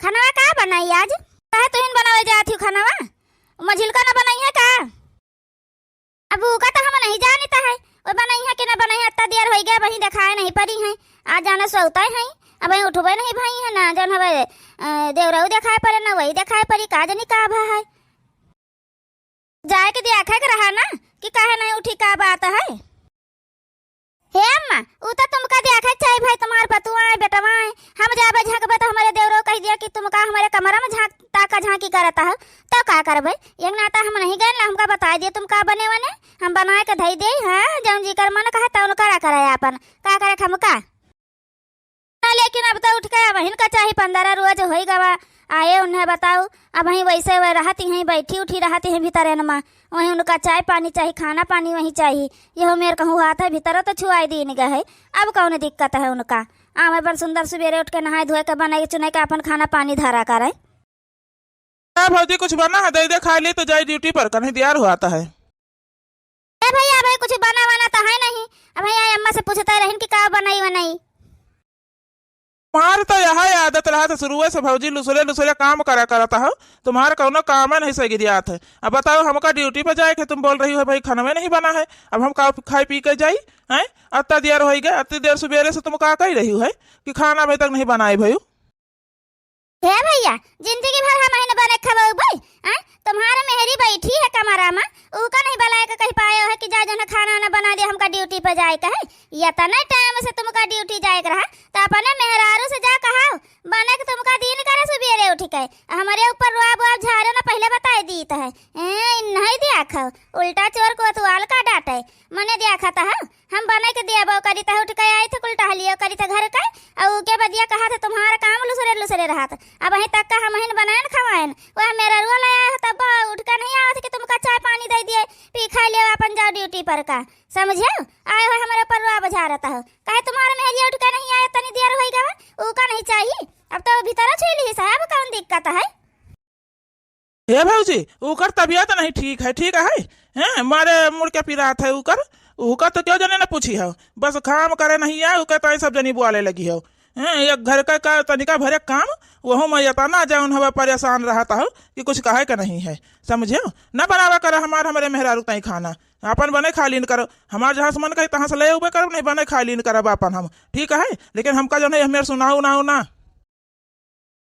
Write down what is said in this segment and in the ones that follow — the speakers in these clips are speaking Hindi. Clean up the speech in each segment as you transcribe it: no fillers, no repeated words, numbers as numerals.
खाना का बनाई आज? काहे तुहिन बनावे जाती खानावा? मझिलका न बनाई है का? अब का तो हम नहीं जानता है वो बनाई है कि न बनाई है। इतना देर हो गया वही दिखाए नहीं पड़ी है। आज जाना सोता है अब वही उठबे नहीं भाई है ना जन हवे देवराऊ दिखाए पड़े ना वही दिखाए पड़ी का जनी का भा है जाए के देखा के रहा ना कि काहे नहीं उठी का बात है। हे अम्मा उ तो तुमका देखा चाहिए भाई तुम्हारे पतुआ है बेटवा है। हम जाबे झांकबे तो हमारे देवरो कह दिया कि तुमका हमारे कमरा में ताका झांकी करता है तो का करबे। एक नाता हम नहीं गए ना हमका बता दिए तुम का बने वने हम बनाए के धई दे हां जौन जी कर मन कहे तौन करा करे अपन का करे हमका। लेकिन अब तो उठ के वहिन का चाहिए 15 रोज होई गवा आए उन्हें बताओ अब वहीं वैसे वह रहती हैं बैठी उठी रहती हैं भीतर नमा वहीं उनका चाय पानी चाहिए खाना पानी वहीं चाहिए। यह मेरे कहूँ हाथ है भीतर तो छुआई दी नहीं गए अब कौन दिक्कत है उनका। आवे पर सुंदर सवेरे उठ के नहाए धोए के बनाए चुने के अपन खाना पानी धारा करे। भौजी कुछ बना है दे दे खा ले तो जाए ड्यूटी पर कहीं तैयार हुआ है। भैया भाई कुछ बना वाना तो है नहीं। अब भैया अम्मा से पूछता रहन कि का बनाई बनाई। तुम्हारा तो यह आदत रहा था शुरू से भौजी लुसरे लुसरे काम करा करता हो तुम्हारा कौनो काम नहीं सही गिरियात है। अब बताओ हमका ड्यूटी पर जाए के तुम बोल रही हो भाई खाना में नहीं बना है अब हम खाई पी के जाई हैं। अत्ता देर हो गया अत्ती देर सवेरे से तुम का कही रही है कि खाना अभी तक नहीं बनाए भाई। हे भैया जिंदगी भर हम नहीं बने खबो भाई हैं तुम्हारे मेहरी बैठी है कमरा में ऊका नहीं बनाए के कहीं पाए है कि जा जन खाना ना बना दे हमका ड्यूटी पे जाए का है। या त नहीं टाइम से तुमका ड्यूटी जाए के रहा तो अपने मेहरारू से जा कहा बने के तुमका दिन करे सवेरे उठ के हमारे ऊपर रुआब झाड़ो ना पहले बताए दी है नहीं दिया खा उल्टा चोर को तुआल का डांटे मने दिया खाता है हम बने के दिया बो करी त उठ के आई थे उल्टा हलियो करी त घर का और के बदिया कहा था तुम्हारा काम लुसरे लुसरे रहा था। अब वहीं तक का हम ही बनाए खवाएन वह मेरा रुआ लाया है तब उठ कर नहीं आया था कि तुमका चाय पानी दे दिए पी खा लियो अपन जाओ ड्यूटी पर का समझे आए हो हमारे ऊपर रुआ बजा रहता हो कहे तुम्हारे मेहरिया उठ कर नहीं आया तनी देर हो गया ऊ का नहीं चाहिए अब तो भीतर छीली साहब कौन दिक्कत है। हे भौजी ऊकर तबीयत नहीं ठीक है हैं मारे मुड़ के पिरात है ऊकर तो क्यों जने न पूछी हो बस काम करे नहीं है ऊके तो सब जनी बुआले लगी हो हैं एक घर का तनिका भरे काम वह मैं ना जाऊन हवा परेशान रहता हो कि कुछ कहे का नहीं है समझे न बनावा कर हमारे मेहरारू तई खाना अपन बने खा लीन करो हमारे जहाँ से मन कही तहाँ से ले उबे करो नहीं बने खा लीन करब अपन हम ठीक है लेकिन हमका जो है मेरे सुनाऊ ना।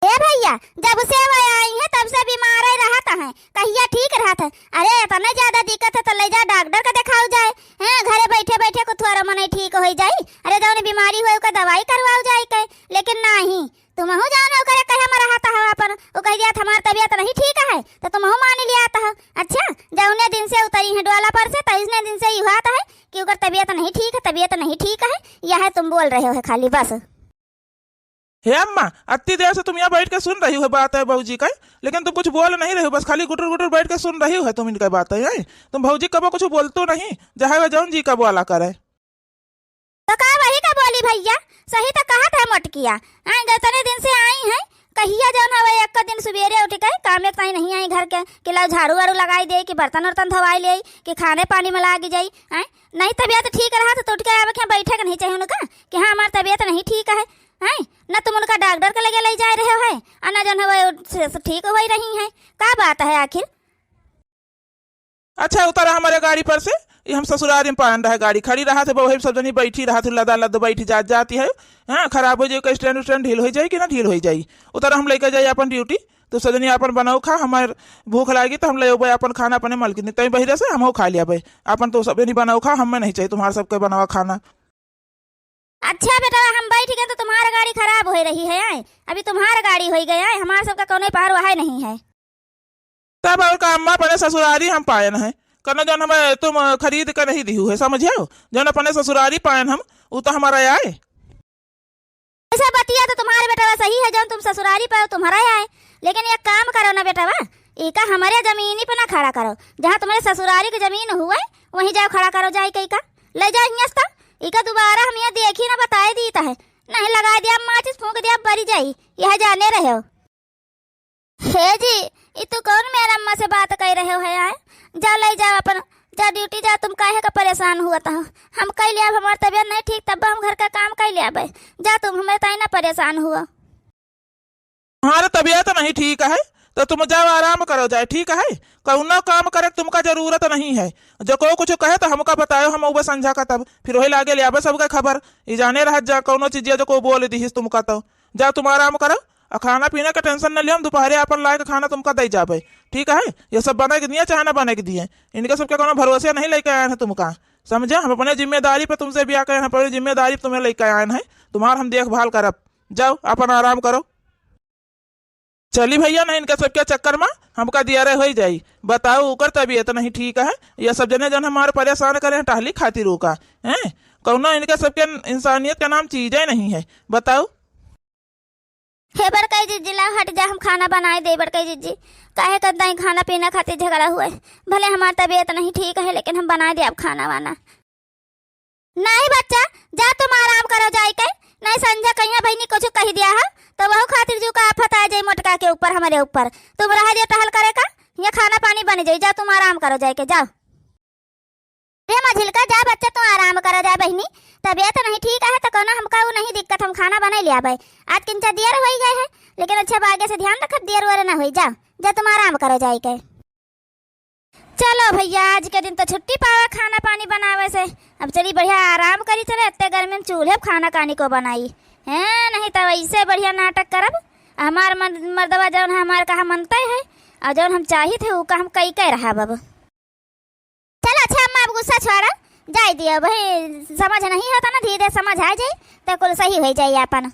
हे भैया जब से वो आई है तब से बीमार ही रहता है कहिया ठीक रहता है। अरे इतना ज्यादा दिक्कत है तो ले जा डॉक्टर का दिखाओ जाए हैं घरे बैठे बैठे को थोड़ा मन ठीक हो जाए। अरे जौन बीमारी हुए उसका दवाई करवाओ जाए के लेकिन नहीं तुम हो जानो करे कहे हम रहता है अपन वो कह दिया हमारी तबीयत नहीं ठीक है तो तुम हो मान लिया था। अच्छा जौने दिन से उतरी है डोला पर से तईसने दिन से ही हुआ है कि उसका तबीयत नहीं ठीक है यह तुम बोल रहे हो खाली बस। हे अम्मा अत्ती देर से तुम यहाँ बैठ के सुन रही हो बात है भौजी का लेकिन तुम कुछ बोल नहीं रही हो बस खाली गुटर गुटर बैठ के सुन रही हो तुम इनका बात है तुम भौजी कबो कुछ बोलतो नहीं जहाँ वह जौन जी का बोला करे तो का वही का बोली भैया सही तो कहा था मटकिया गतने दिन से आई है कहिया जौन हवे एक दिन सवेरे उठ के काम एक ताई नहीं आई घर के कि ला झाड़ू वाड़ू लगाई दे कि बर्तन वर्तन धोवाई ले कि खाने पानी में लागी जाई नहीं तबीयत ठीक रहा तो उठ के आवे के बैठे के नहीं चाहिए उनका कि हाँ हमारी तबीयत नहीं ठीक है न तुम उनका डॉक्टर के लगे ले जा रहे हो है न जन है ठीक हो रही है क्या बात है आखिर। अच्छा उतरा हमारे गाड़ी पर से हम ससुराल में पान रहा गाड़ी खड़ी रहा थे वही सब जनी बैठी रहा थे लदा लद बैठी जाती है हाँ खराब हो जाए स्टैंड उस्टैंड ढील हो जाए कि ना ढील हो जाए उतर हम लेकर जाए अपन ड्यूटी तो सजनी अपन बनाओ खा हमारे भूख लगी तो हम ले अपन खाना अपने मलकिन तई बहिरे से हम खा लिया भाई अपन तो सब नहीं बनाओ खा हमें नहीं चाहिए तुम्हारे सबके बनावा खाना। अच्छा बेटा हम बैठ गए तो तुम्हारा गाड़ी खराब हो रही है अभी तुम्हारा गाड़ी हो गया है हमारे सबका कोने पार वहा नहीं है तब और का अम्मा अपने ससुरारी हम पायन है करना जौन हमें तुम खरीद कर नहीं दी है समझे जौन अपने ससुरारी पायन हम वो तो हमारा आए ऐसा बतिया तो तुम्हारे बेटा सही है जौन तुम ससुरारी पाओ तुम्हारा आए लेकिन एक काम करो ना बेटा इका हमारे जमीनी पे ना खड़ा करो जहाँ तुम्हारे ससुरारी की जमीन हुआ है वहीं जाओ खड़ा करो जाए कई का ले जाओ इका दोबारा हम यहाँ देखी ना बताए दी है नहीं लगा दिया माचिस फूंक दिया बरी जाई यह जाने रहे हो। हे जी ये तो कौन मेरा अम्मा से बात कर रहे हो है जा ले जाओ अपन जा ड्यूटी जा तुम काहे का परेशान हुआ था हम कह लिया हमारी तबीयत नहीं ठीक तब हम घर का काम कर लिया जा तुम हमें तय ना परेशान हुआ। हाँ तबीयत नहीं ठीक है तो तुम जाओ आराम करो जाए, ठीक है। कौनो काम करे तुमका जरूरत नहीं है, जो को कुछ कहे तो हमका बताओ, हम वो समझा का तब फिर वही लागे ले आवे सबका खबर। ई जाने रह जा कौनो चीज जो को बोल दी तुमका, तो जाओ तुम आराम करो और खाना पीने का टेंशन न लियो, हम दोपहर अपन लाए के खाना तुमका दे जाबे, ठीक है। ये सब बना के दिए चाहे ना बना के दिए, इनके सबके कोनो भरोसे नहीं लेके आए हैं तुमका, समझे। हम अपने जिम्मेदारी पे तुमसे ब्याह करे हैं, पूरी जिम्मेदारी तुम्हें लेके आए हैं, तुम्हारा हम देखभाल करब। जाओ अपन आराम करो। चली भैया ना इनका सबके चक्कर में हमका दिया रहे हो जाई। बताओ उकर तबीयत नहीं ठीक है, ये सब जने जन हमारे परेशान करे हैं टहली खातिर का है, कौनो इनके सबके इंसानियत का नाम चीजें नहीं है। बताओ हे बड़कई जीजी ला हट जा, हम खाना बनाए दे। बड़कई जीजी काहे करता है खाना पीना खातिर झगड़ा हुआ है, भले हमारी तबीयत नहीं ठीक है लेकिन हम बनाए दे अब खाना वाना। नहीं बच्चा जा तुम आराम करो जाए के, नहीं संजय कहिया बहनी कुछ कही दिया है तो वह खातिर जो का आफत आ जाए मोटका के ऊपर हमारे ऊपर, तुम रह दिया टहल करे का, ये खाना पानी बन जाए, जा तुम आराम करो जाए के जाओ। रे मझिलका जा बच्चा तुम आराम करो जा, बहनी तबीयत नहीं ठीक है तो कहना हमका वो नहीं दिक्कत, हम खाना बना लिया भाई। आज किंचा दियर हो गए है लेकिन अच्छा आगे से ध्यान रख दियर वगैरह ना हो, जाओ जा तुम आराम करो जाए के। चलो भैया आज के दिन तो छुट्टी पावा खाना पानी बनावे से, अब चली बढ़िया आराम करी चले, इतने गर्मी में चूल्हे खाना कानी को बनाई है, नहीं तो ऐसे बढ़िया नाटक करब। हमार मर्दवा जौन है हमार कहा मनता है और जौन हम चाही थे वो का हम कई कह रहा बब। चलो अच्छा अम्मा अब गुस्सा छोड़ा जाए दिया भाई, समझ नहीं होता ना, धीरे समझ आ जाए तो कुल सही हो जाए अपन।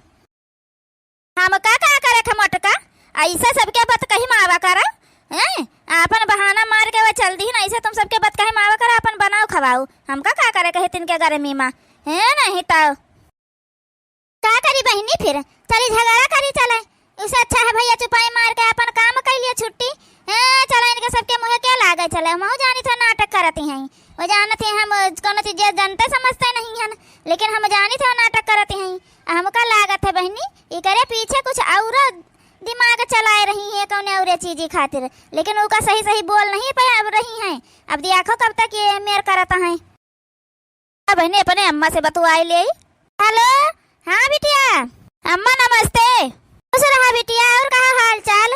हम का करे थे मोटका ऐसे सबके बात कही मावा करा हैं, अपन बहाना मार के वो चल दी ना, ऐसे तुम सबके बात कही मावा करा, अपन बनाओ खवाओ, हमका का करे कहे तिनके गर्मी में है नहीं तो का करी बहनी, फिर चली झगड़ा करी चले, उससे अच्छा है भैया चुपाई मार के अपन काम कर लिया छुट्टी है। चलो इनके सबके मुँह क्या लागे चले, हम जानी तो नाटक करती हैं, वो जानते हैं हम कौन चीज जानते समझते नहीं हैं, लेकिन हम जानी तो नाटक करती हैं, हमका लागत है बहनी ये करे पीछे कुछ और दिमाग चलाए रही है कौन और चीज खातिर, लेकिन उनका सही सही बोल नहीं पाया रही हैं। अब देखो कब तक ये मेर करता है। अब बहनी अपने अम्मा से बतुआई ले। हेलो हाँ बिटिया, अम्मा नमस्ते। खुश रहा बिटिया, और कहा हाल चाल?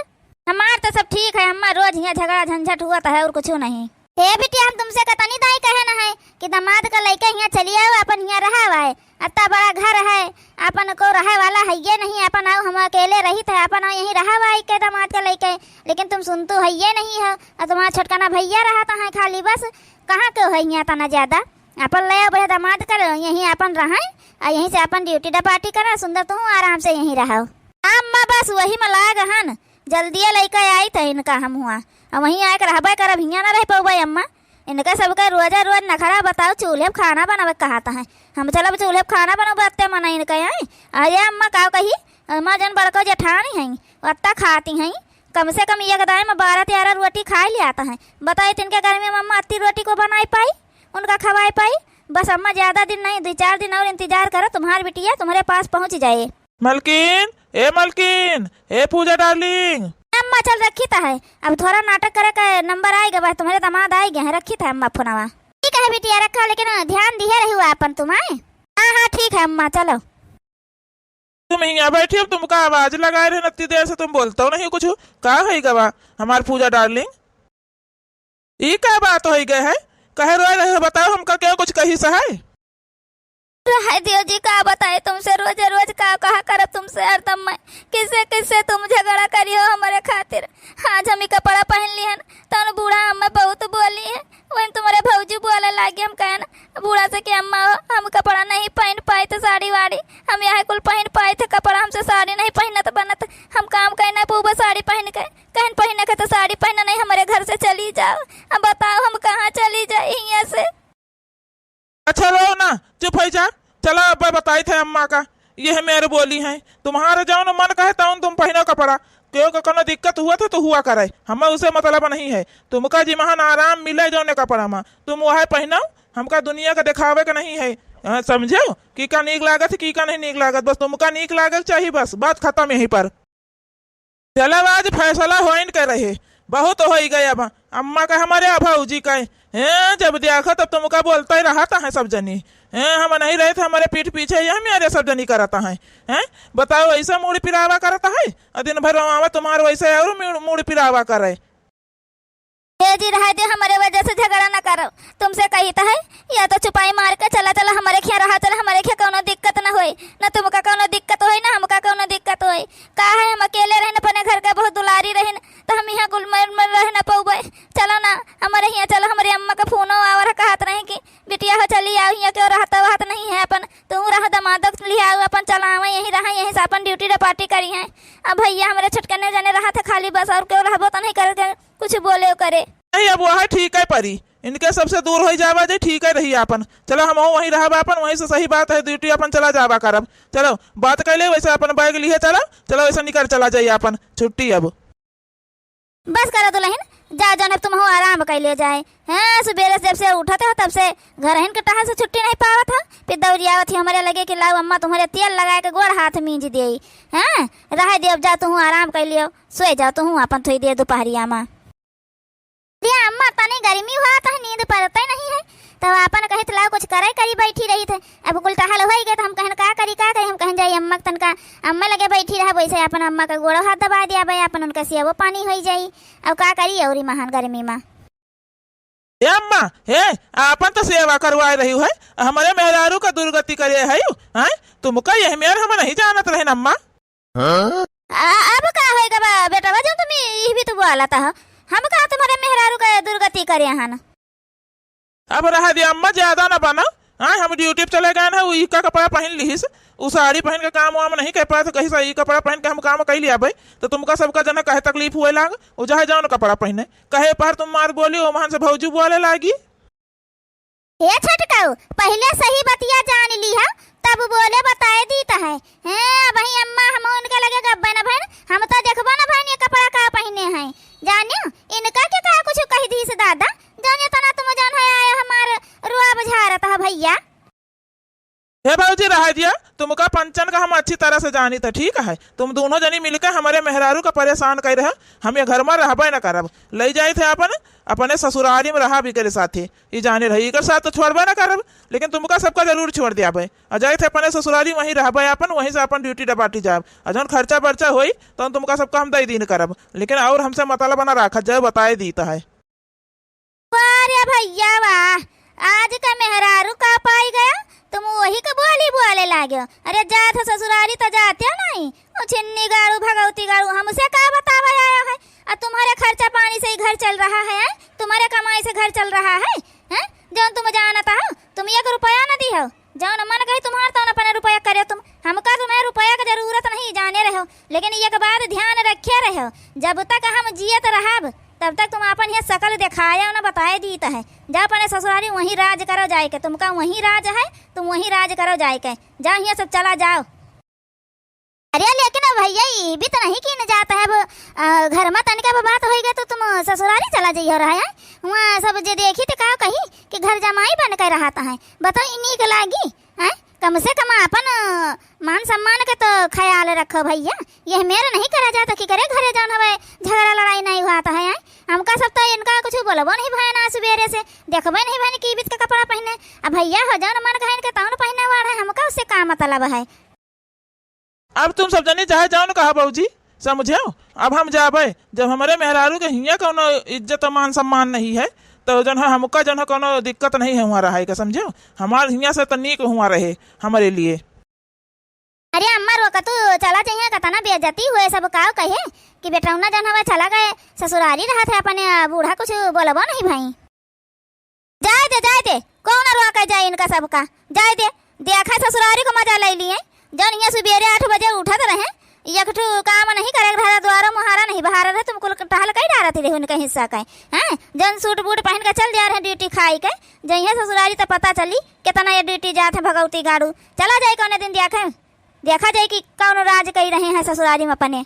हमार तो सब ठीक है अम्मा, रोज यहाँ झगड़ा झंझट हुआ है और कुछ नहीं। हे बिटिया हम तुमसे कतनी दाई कहे ना है कि दामाद का लड़का यहाँ चली आओ, अपन यहाँ रहा हुआ है, इतना बड़ा घर है, अपन को रहे वाला है ये नहीं, अपन आओ हम अकेले रही थे, अपन आओ यहीं रहा हुआ है के दामाद का लड़का, लेकिन तुम सुन तो है ये नहीं है, और तुम्हारा छोटकाना भैया रहता है खाली बस, कहाँ क्यों है यहाँ तना ज्यादा, अपन ले बढ़िया दामाद कर यहीं अपन रहा और यहीं से अपन ड्यूटी डपाटी करा, सुंदर तुम आराम से यहीं रहो। अम्मा बस वही में लाग हन, जल्दी लड़का आई था इनका हम हुआ और वहीं आके रहबे करब, हियाँ ना रह पाऊबे अम्मा, इनका सबका रोजा रोज नखरा बताओ, चूल्हे पर खाना बनावे कहता है, हम चलो चूल्हे पर खाना बनाओ बत्ते मना इनका आई। अरे अम्मा का कही अम्मा जन बड़को जेठानी हैं अत्ता खाती हैं, कम से कम एक दाई में 12-13 रोटी खा लिया आता है, बताइए तिनके घर में अम्मा अत्ती रोटी को बनाई पाई, उनका खवाई पाई। बस अम्मा ज्यादा दिन नहीं 2-4 दिन और इंतजार करो, तुम्हारी बिटिया तुम्हारे पास पहुंच जाए। मलकिन ए पूजा डार्लिंग। अम्मा चल रखी था है, अब थोड़ा नाटक करे का नंबर आएगा बस, तुम्हारे दामाद आएंगे हैं, रखी था अम्मा फोनवा। ठीक है बिटिया रखा, लेकिन ध्यान दिए रही हुआ अपन तुम्हारे। हाँ हाँ ठीक है अम्मा चलो। तुम यहाँ बैठी अब तुमका आवाज लगाए रहे इतनी देर से, तुम बोलते हो नहीं कुछ, का है गवा हमार पूजा डार्लिंग, ये क्या बात हो गए है, कहे रोए रहे हो, बताओ हमका क्या कुछ कही सहाय। दियो जी का बताए तुमसे, रोज रोज का कहा कर तुमसे हरदम मैं, किससे किससे तुम झगड़ा करी हो हमारे खातिर। आज हम कपड़ा पहन ली है तो बूढ़ा अम्मा बहुत बोली है, वही तुम्हारे भौजी बोले लागे, हम कहे ना बूढ़ा से कि अम्मा हम कपड़ा नहीं पहन पाए थे, साड़ी वाड़ी हम यहाँ कुल पहन पाए थे कपड़ा, हमसे साड़ी नहीं पहनना तो बनत, हम काम कहना पूबा साड़ी पहन के कहन पहने के तो साड़ी पहनना नहीं, हमारे घर से चली जाओ। अब बताओ हम कहाँ चली जाए यहाँ से। अच्छा रो ना, चुप हो जा, चलो अब बताई थे अम्मा का, ये है मेरे बोली है, तुम्हारे जाओ न मन कहे ताउन तुम पहनो कपड़ा, क्यों कोनो दिक्कत हुआ था तो हुआ करे, हमें उसे मतलब नहीं है, तुमका जी महान आराम मिले जो ने कपड़ा में तुम वह पहनाओ, हमका दुनिया का दिखावे का नहीं है, समझो की का नीक लागत की का नहीं नीक लागत, बस तुमका नीक लागत चाहिए, बस बात खत्म यहीं पर। चलो आज फैसला हो कर रहे बहुत हो गए, अब अम्मा का हमारे भौजी का जब देखो तब तुमका बोलता ही रहा है सब जनी। हम नहीं रहे थे, हमारे पीठ पीछे यह मेरे सब जनी करता है। बताओ ऐसा मूड पिरावा करता है, और दिन भर आवा तुम्हारे वैसे और मूड पिरावा करे। जी रहा दे, हमारे वजह से झगड़ा न करो। तुमसे कही तो है या तो चुपाई मार के चला चला हमारे खिया रहा, चला हमारे खिया कोनो दिक्कत न होई, न तुमका कोनो दिक्कत होई, ना हमका कोनो दिक्कत होई। का है हम अकेले रहन अपने घर का बहुत दुलारी रहन, तो हम यहाँ गुलमर में रह न पौबे। चलो ना हमारे यहाँ, चलो हमारी अम्मा का फोन आवर कहत रहे कि बिटिया हो चली आओ यहाँ, क्यों रहता वहत नहीं है अपन, तुम रह दमादक लिया अपन चलावा यहीं रहा, यहीं से अपन ड्यूटी पार्टी करी है। अब भैया हमारे छटकने जाने रहा था खाली बस, और क्यों रहबो तो नहीं कर कुछ बोले करे नहीं। अब वह ठीक है परी, इनके सबसे दूर हो जावा जे, ठीक है रही अपन। चलो हम वहीं रहा अपन, वहीं से सही बात है, ड्यूटी अपन चला जावा करब। चलो बात कर ले वैसे, अपन बैग लिए चलो चलो वैसे निकल चला जाइए अपन, छुट्टी अब बस करो दुल्हन, जा जौन अब तुम हो आराम कर ले जाए। हाँ सुबह जब से उठाते हो तब से घर हिन के टहल से छुट्टी नहीं पावा था, फिर दौड़ियावत थी हमारे लगे कि लाओ अम्मा तुम्हारे तेल लगा के गोड़ हाथ मींज दे। हाँ रह दे, अब जा तू आराम कर लियो, सोए जा तू अपन थोड़ी देर दोपहरिया में। अम्मा तनी गर्मी हुआ था, नींद पड़ता ही नहीं है, तो अपन कहे तो लाओ कुछ करे करी बैठी रही थे। अब कुल टहल हो गए तो हम कहन का करी हम कहन जाई अम्मा तनका, अम्मा लगे बैठी रहा वैसे अपन अम्मा का गोड़ो हाथ दबा दिया भाई, अपन उनका सिया पानी हो जाई। अब का करी और महान गर्मी में अम्मा हे अपन तो सेवा करवाए रही है, हमारे मेहरारू का दुर्गति करे है। तुमका यह मेर हम नहीं जानत रहे अम्मा। अब का होएगा बेटा, जब तुम ये भी तो बोला था, हम कहा तुम्हारे मेहरारू का दुर्गति करे हन। अब रहा दिया अम्मा, ज्यादा ना बना। हम ड्यूटी पे चले गए ना, वो का कपड़ा पहन ली, वो साड़ी पहन के काम वाम नहीं कर पाए, तो कहीं से कपड़ा पहन के हम काम कर लिया भाई। तो तुमका सबका जना कहे तकलीफ हुए लाग, वो जहाँ जाओ ना कपड़ा पहने, कहे पर तुम मार बोली वो वहां से भौजू बोले लागी। ये छटकाऊ पहले सही बतिया जान ली है, तब बोले बताए दी तो है। भाई अम्मा हम उनके लगे गब्बे न बहन, हम तो देखबो न बहन ये कपड़ा का पहने हैं, जानियो इनका के कहा कुछ कही दी से दादा, जानियो तना तुम जान है आया हमार रुआ बुझा रहा भैया। हे भाजी रहा दिया, तुमका पंचन का हम अच्छी तरह से जानी था, ठीक है। तुम दोनों जनी मिलकर हमारे मेहरारू का परेशान कर रहे, हम ये घर में रहबे न करब, ले जाए थे अपन अपने ससुरारी में रहा भी करे साथे, ये जाने रही कर साथ तो छोड़बे न करब, लेकिन तुमका सबका जरूर छोड़ दिया भाई। जाए थे अपने ससुरारी वहीं रहबे अपन, वहीं से अपन ड्यूटी डपाटी जाब, जौन खर्चा बर्चा हुई तो तुमका सबका हम दे दिन करब, लेकिन और हमसे मतलब बना रखा जब बताए दीता है। वाह भैया वाह, आज का मेहरारू का पाई गया, तुम वही का बोले लागो। अरे जात हो ससुरारी तो जाते हो नहीं, वो छिन्नी गाड़ू भगवती गाड़ू हमसे का बतावा आया है। और तुम्हारे खर्चा पानी से ही घर चल रहा है, तुम्हारे कमाई से घर चल रहा है। जौन तुम जानता हो, तुम 1 रुपया न दी हो, जौन मन कही तुम्हारा तो अपने रुपया करे तुम, हमका तुम्हें रुपया की जरूरत नहीं, जाने रहो। लेकिन एक बात ध्यान रखे रहो, जब तक हम जियत रहब तब तक तुम अपन ये शकल दिखाया न बताए दी तो है। जा अपने ससुरारी वहीं राज करो जाए के, तुमका वहीं राज है, तुम वहीं राज करो जाए के, जाओ यहाँ सब चला जाओ। अरे लेकिन भैया ये भी तो नहीं कि न जाता है, वो घर में तनिका बात होएगा तो तुम ससुरारी चला जाइए रहा है। वहाँ सब जे देखी तो कहा कही कि घर जमाई बन कर रहा है, बताओ इन्हीं के लागी है। कम से कम अपन मान सम्मान का तो ख्याल रखो भैया, यह मेरा नहीं करा जाता कि करे घरे जान हवे झगड़ा लड़ाई नहीं हुआ था है। हमका सब तो इनका कुछ बोलबो नहीं भाई ना, सवेरे से देखबे नहीं भाई की बीत का कपड़ा पहने। अब भैया हो जान मन कहे के तौन पहने वाला है, हमका उससे का मतलब है। अब तुम सब जने चाहे जाओ न कहा बाबूजी, समझो। अब हम जाबे, जब हमारे मेहरारू के हिया कोनो इज्जत मान सम्मान नहीं है, तो जन हमका जन कोनो दिक्कत नहीं है हुआ रहा है, समझो। हमारे हिया से तनिक हुआ रहे हमारे लिए। अरे अम्मा रोका तू चला चाहिए कतना बेइज्जती हुए सब का कहे कि बेटा उन्ना जन हवा चला गए ससुरारी रहा थे अपने बूढ़ा कुछ बोलबो नहीं भाई। जाए दे कौन रोका जाए इनका सबका, जाए दे देखा ससुरारी को मजा ले लिए। जन यहाँ सुबेरे 8 बजे उठत रहे, एक ठू काम नहीं करे रहा, द्वारा मुहारा नहीं बहारा रहे, तुमको टहल कहीं डालती रही उनका हिस्सा का हैं। जन सूट बूट पहन के चल जा रहे ड्यूटी खाई के, जइए ससुरारी तो पता चली कितना ये ड्यूटी जात है भगवती गाड़ू। चला जाए कौन दिन देखा जाए कि कौन राज कही रहे हैं ससुरारी में अपने।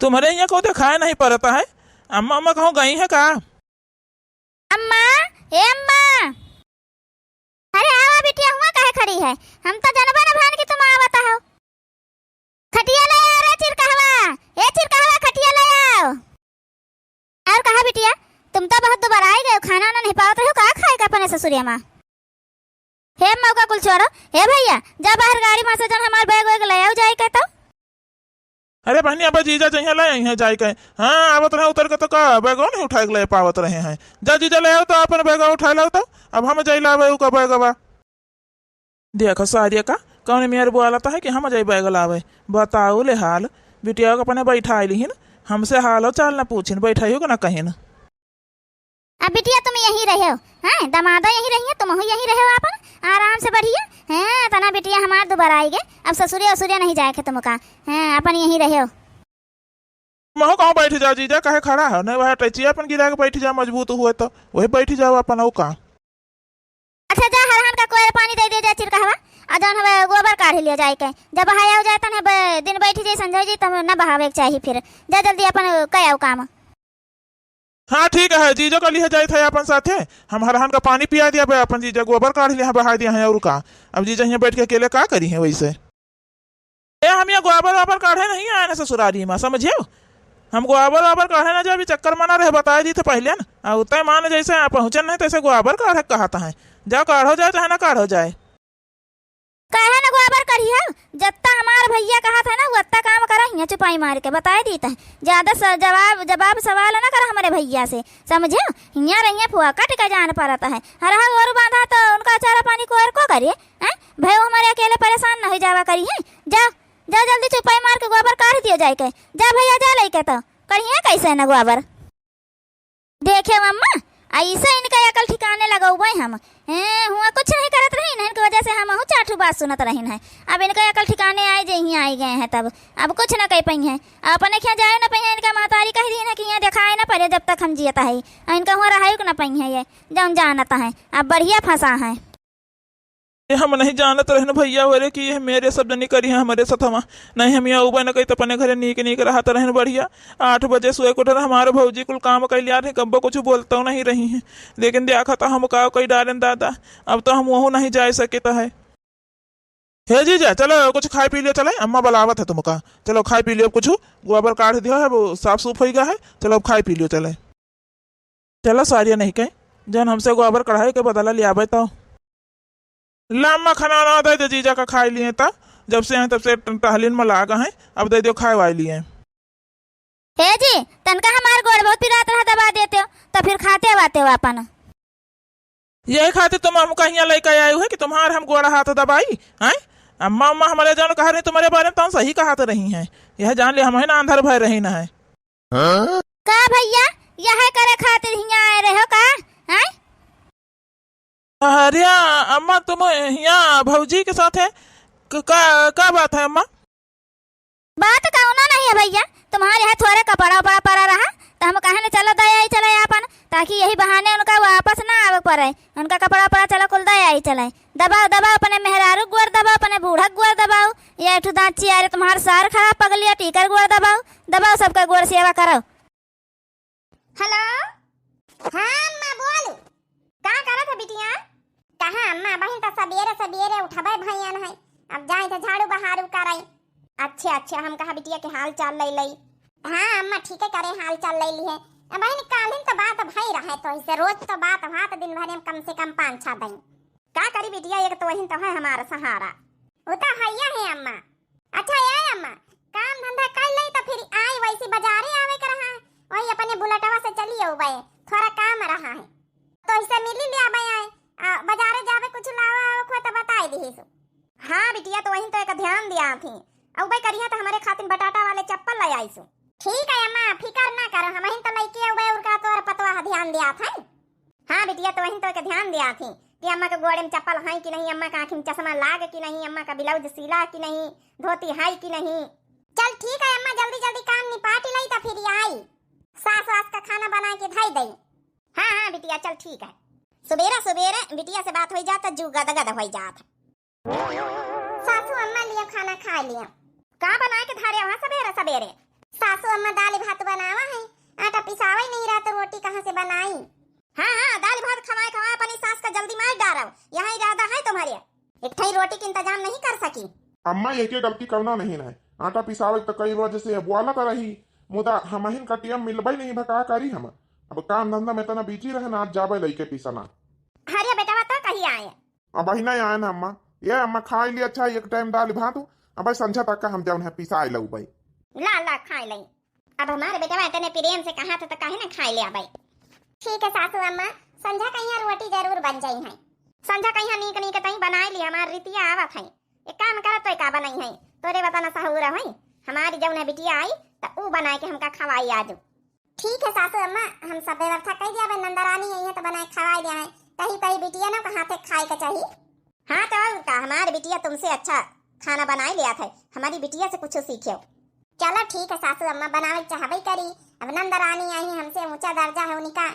तुम्हारे यहाँ को दिखाया नहीं पड़ता है, अम्मा अम्मा कहूँ गई है का? अम्मा हे अम्मा, अरे आवा बिटिया हुआ काहे खड़ी है, हम तो जनबा न भान कि तुम आवता हो। खटिया ले आओ रे चिरकहवा, ए चिरकहवा खटिया ले आओ। और कहा बिटिया तुम तो बहुत दोबारा आई गए, खाना ना आने ससुरिया माँ। हे मौका कुल छोड़ो। हे भैया जा बाहर गाड़ी में से जन हमार बैग वैग ले आओ जाए के तो। अरे बहनी अब जीजा चाहिए ले यहाँ जाए के। हाँ आवत रहे उतर के तो का बैग नहीं उठा के ले पावत रहे हैं। जा जीजा ले आओ तो अपन बैग उठा लो तो अब हम जाई लावे का बैगवा। देखो सारिया का कौन मेयर बुआ था है कि हम जाई बैग लावे। बताओ ले हाल बिटिया को अपने बैठा ली हमसे हाल चाल ना पूछिन बैठा हो ना कहीं। अब बिटिया तुम यहीं रहे हो, हैं दमादा यहीं रही है, तुम यहीं रहे हो अपन आराम से बढ़िया। हैं तना बिटिया हमार दोबारा आएगे अब ससुरिया वसुरिया नहीं जाए तुमका। हैं अपन यहीं रहे हो। महो कहाँ बैठ जाओ जीजा कहे खड़ा है नहीं वह टचिया अपन गिरा के बैठ जाओ मजबूत हुए तो वही बैठ जाओ अपन वो कहाँ। अच्छा जा हरहन का कोई पानी दे जाए चिरकहवा आ जौन हवे गोबर काढ़ लिया जाए के जब बहाया हो जाए तन दिन बैठ जाए संजय जी तब न बहावे के चाहिए फिर जा जल्दी अपन कयाओ काम। हाँ ठीक है जीजो का लिया जाए थे अपन साथे हम हरहन का पानी पिया दिया बे अपन जीजा गोबर काढ़ लिया बहा दिया है और का अब जीजा यहाँ बैठ के अकेले का करी है वैसे। हम यहाँ गोबर वाबर काढ़े नहीं आए ना ससुरारी में समझे हम गोबर वाबर काढ़े ना जब चक्कर मना रहे बताए दी थे पहले ना उतना मान जैसे पहुंचन नहीं तैसे गोबर काढ़े कहता है जाओ काढ़ो जाए चाहे ना काढ़ो जाए। कहे ना गोबर करिया जत्ता हमार भैया कहा था ना वो अत्ता काम करा हिया चुपाई मार के बताए देता है ज्यादा जवाब सवाल ना कर हमारे भैया से समझे। हिया रहिया फुआ कट का जान पड़ता है हर और बांधा तो उनका चारा पानी को करिए भाई हमारे अकेले परेशान न हो जावा करिए। जा जा जल्दी चुपाई मार के गोबर काट दिया जाए के जा भैया जा लेके तो करिए कैसे न गोबर। देखे अम्मा ऐसा इनका अकल ठिकाने लगा हुआ हम हुआ कुछ नहीं करत रही ना इनकी वजह से हम चाठू बात सुनत रही है। अब इनका अकल ठिकाने आए जे यहाँ आई गए हैं तब अब कुछ ना कह पाई है अपने क्या जाए ना पाई है इनका महतारी कह दी है कि यहाँ दिखाए ना पड़े जब तक हम जियता है इनका हुआ रहा ना पाई है ये जौन जानता है अब बढ़िया फंसा है। हम नहीं जानत रहे भैया बोले कि ये मेरे सब जनी करी है हमारे साथ हम नहीं हम यहाँ उबर न कही तो अपने घरे नीक नीक रहा रहे बढ़िया 8 बजे सोए को हमारे भौजी कुल काम कर लिया कब्बो कुछ बोलता नहीं रही है लेकिन देखा था हम का कोई डालें दादा अब तो हम वहाँ नहीं जा सके तो है। हे जीजा चलो कुछ खाए पी लियो चले अम्मा बुलावत है तुमका चलो खाए पी लियो कुछ गोबर काट दियो है वो साफ सूफ हो गया है चलो अब खाए पी लियो चले। चलो सारिया नहीं कहे जन हमसे गोबर कढ़ाई के बदला लिया तो लामा खाना ना दे दो जीजा का खाए लिए था जब से हैं तब से टहलीन में लागा है अब दे दो खाए वाले लिए। हे जी तनका हमारे गोड़ बहुत पिरात रहा दबा देते हो तो फिर खाते वाते हो अपन यही खाते तुम हम कहीं लेकर आए हुए कि तुम्हारे हम गोड़ा हाथ दबाई हैं अम्मा अम्मा हमारे जान कहा रही तुम्हारे बारे में तो सही कहा तो रही है यह जान ले हम ना अंधर भय रही ना है का भैया यह करे खातिर यहाँ आए रहे हो का हैं। अरे अम्मा तुम यहाँ भौजी के साथ है का बात है अम्मा। बात कौनो नहीं है भैया तुम्हारे यहाँ थोड़े कपड़ा उपड़ा पड़ा रहा तो हम कहे चलो दया ही चले अपन ताकि यही बहाने उनका वापस ना आवे पड़े उनका कपड़ा उपड़ा चलो कुल दया ही चले दबाओ दबाओ अपने मेहरारू गुड़ दबाओ अपने बूढ़ा गुड़ दबाओ या एक दांची आ रहे तुम्हारा सार खराब पगलिया टीकर गुड़ दबाओ दबाओ सबका गुड़ सेवा करो। हेलो हाँ अम्मा बोल का करत है बिटिया कहाँ अम्मा बहन तो सबेरे सबेरे उठबे भैया है अब जाए तो झाड़ू बहारू कराई। अच्छा हम कहा बिटिया के हाल चाल ले लई। हाँ अम्मा ठीक है करे हाल चाल ले ली है बहन कालिन तो बात भाई रहा तो इसे रोज तो बात भात दिन भर में कम से कम 5-6 दिन का करी बिटिया एक तो वही तो है हमारा सहारा वो तो हैया है अम्मा। अच्छा ये अम्मा काम धंधा कर ले तो फिर आई वैसी बाजारे आवे कर रहा है वही अपने बुलेटवा से चली आवे थोड़ा काम रहा है तो इसे मिली ले आवे आए बाजारे जावे कुछ लावा को तो बताई दी। हाँ बिटिया तो वही तो एक ध्यान दिया थी अब भाई करिया तो हमारे खातिर बटाटा वाले चप्पल ले आई सु। ठीक है अम्मा फिकर ना करो हम तो लइके अब और का तोर पतवा ध्यान दिया था। हाँ बिटिया तो वही तो एक ध्यान दिया थी कि अम्मा के गोड़े में चप्पल है कि नहीं अम्मा का आँख में चश्मा लाग कि नहीं अम्मा का ब्लाउज सीला कि नहीं धोती है कि नहीं। चल ठीक है अम्मा जल्दी जल्दी काम निपाट ली तो फिर आई सास वास का खाना बना के धाई दई। हाँ बिटिया चल ठीक है सुबेरा सुबेरे बिटिया से बात हो जाता जू गद गद हो जाता। सासू अम्मा लिया खाना खा लिया का बना के धारे वहाँ सवेरे सवेरे सासू अम्मा दाल भात बनावा है आटा पिसावा ही नहीं रहा तो रोटी कहाँ से बनाई। हाँ दाल भात खवाए अपनी सास का जल्दी मार डालो यहाँ इरादा है तुम्हारे एक ठई रोटी के इंतजाम नहीं कर सकी। अम्मा ये गलती करना नहीं है आटा पिसावे तो कई वजह से बुआला कर रही मुदा हमहिन का टीएम मिलबई नहीं भका करी हम अब काम धंधा में तना बिजी रहना आज जाबे लइके पिसना। अरे अब ही नहीं आए ना अम्मा, ये अम्मा खा लिया अच्छा एक टाइम दाल भात अब भाई संझा तक का हम जाऊन है पिसा लऊ भाई। ला ला खाए लई। अब हमारे बेटा इतने प्रेम से कहा था तो काहे ना खाए लिया भाई। ठीक है सासू अम्मा, संझा कहीं रोटी जरूर बन जाई है। संझा कहीं नीक नीक कहीं बनाए लिया, हमारी रीतिया आवत है। एक काम करा तो का बनाई है तोरे बताना सहूरा है। हमारी जब ना बिटिया आई तो ऊ बनाए के हमका खवाई आज। ठीक है सासू अम्मा, हम सब व्यवस्था कर दिया। नंदरानी आई है तो बनाए खवाई दिया है। कहीं कहीं बिटिया ना कहाँ से खाए के चाहिए। हाँ तो और का, हमारी बिटिया तुमसे अच्छा खाना बनाए लिया था। हमारी बिटिया से कुछ सीखियो। चलो ठीक है सासू अम्मा, बनावे चाहबे करी। अब नंदरानी आई है, हमसे ऊंचा दर्जा है उनका,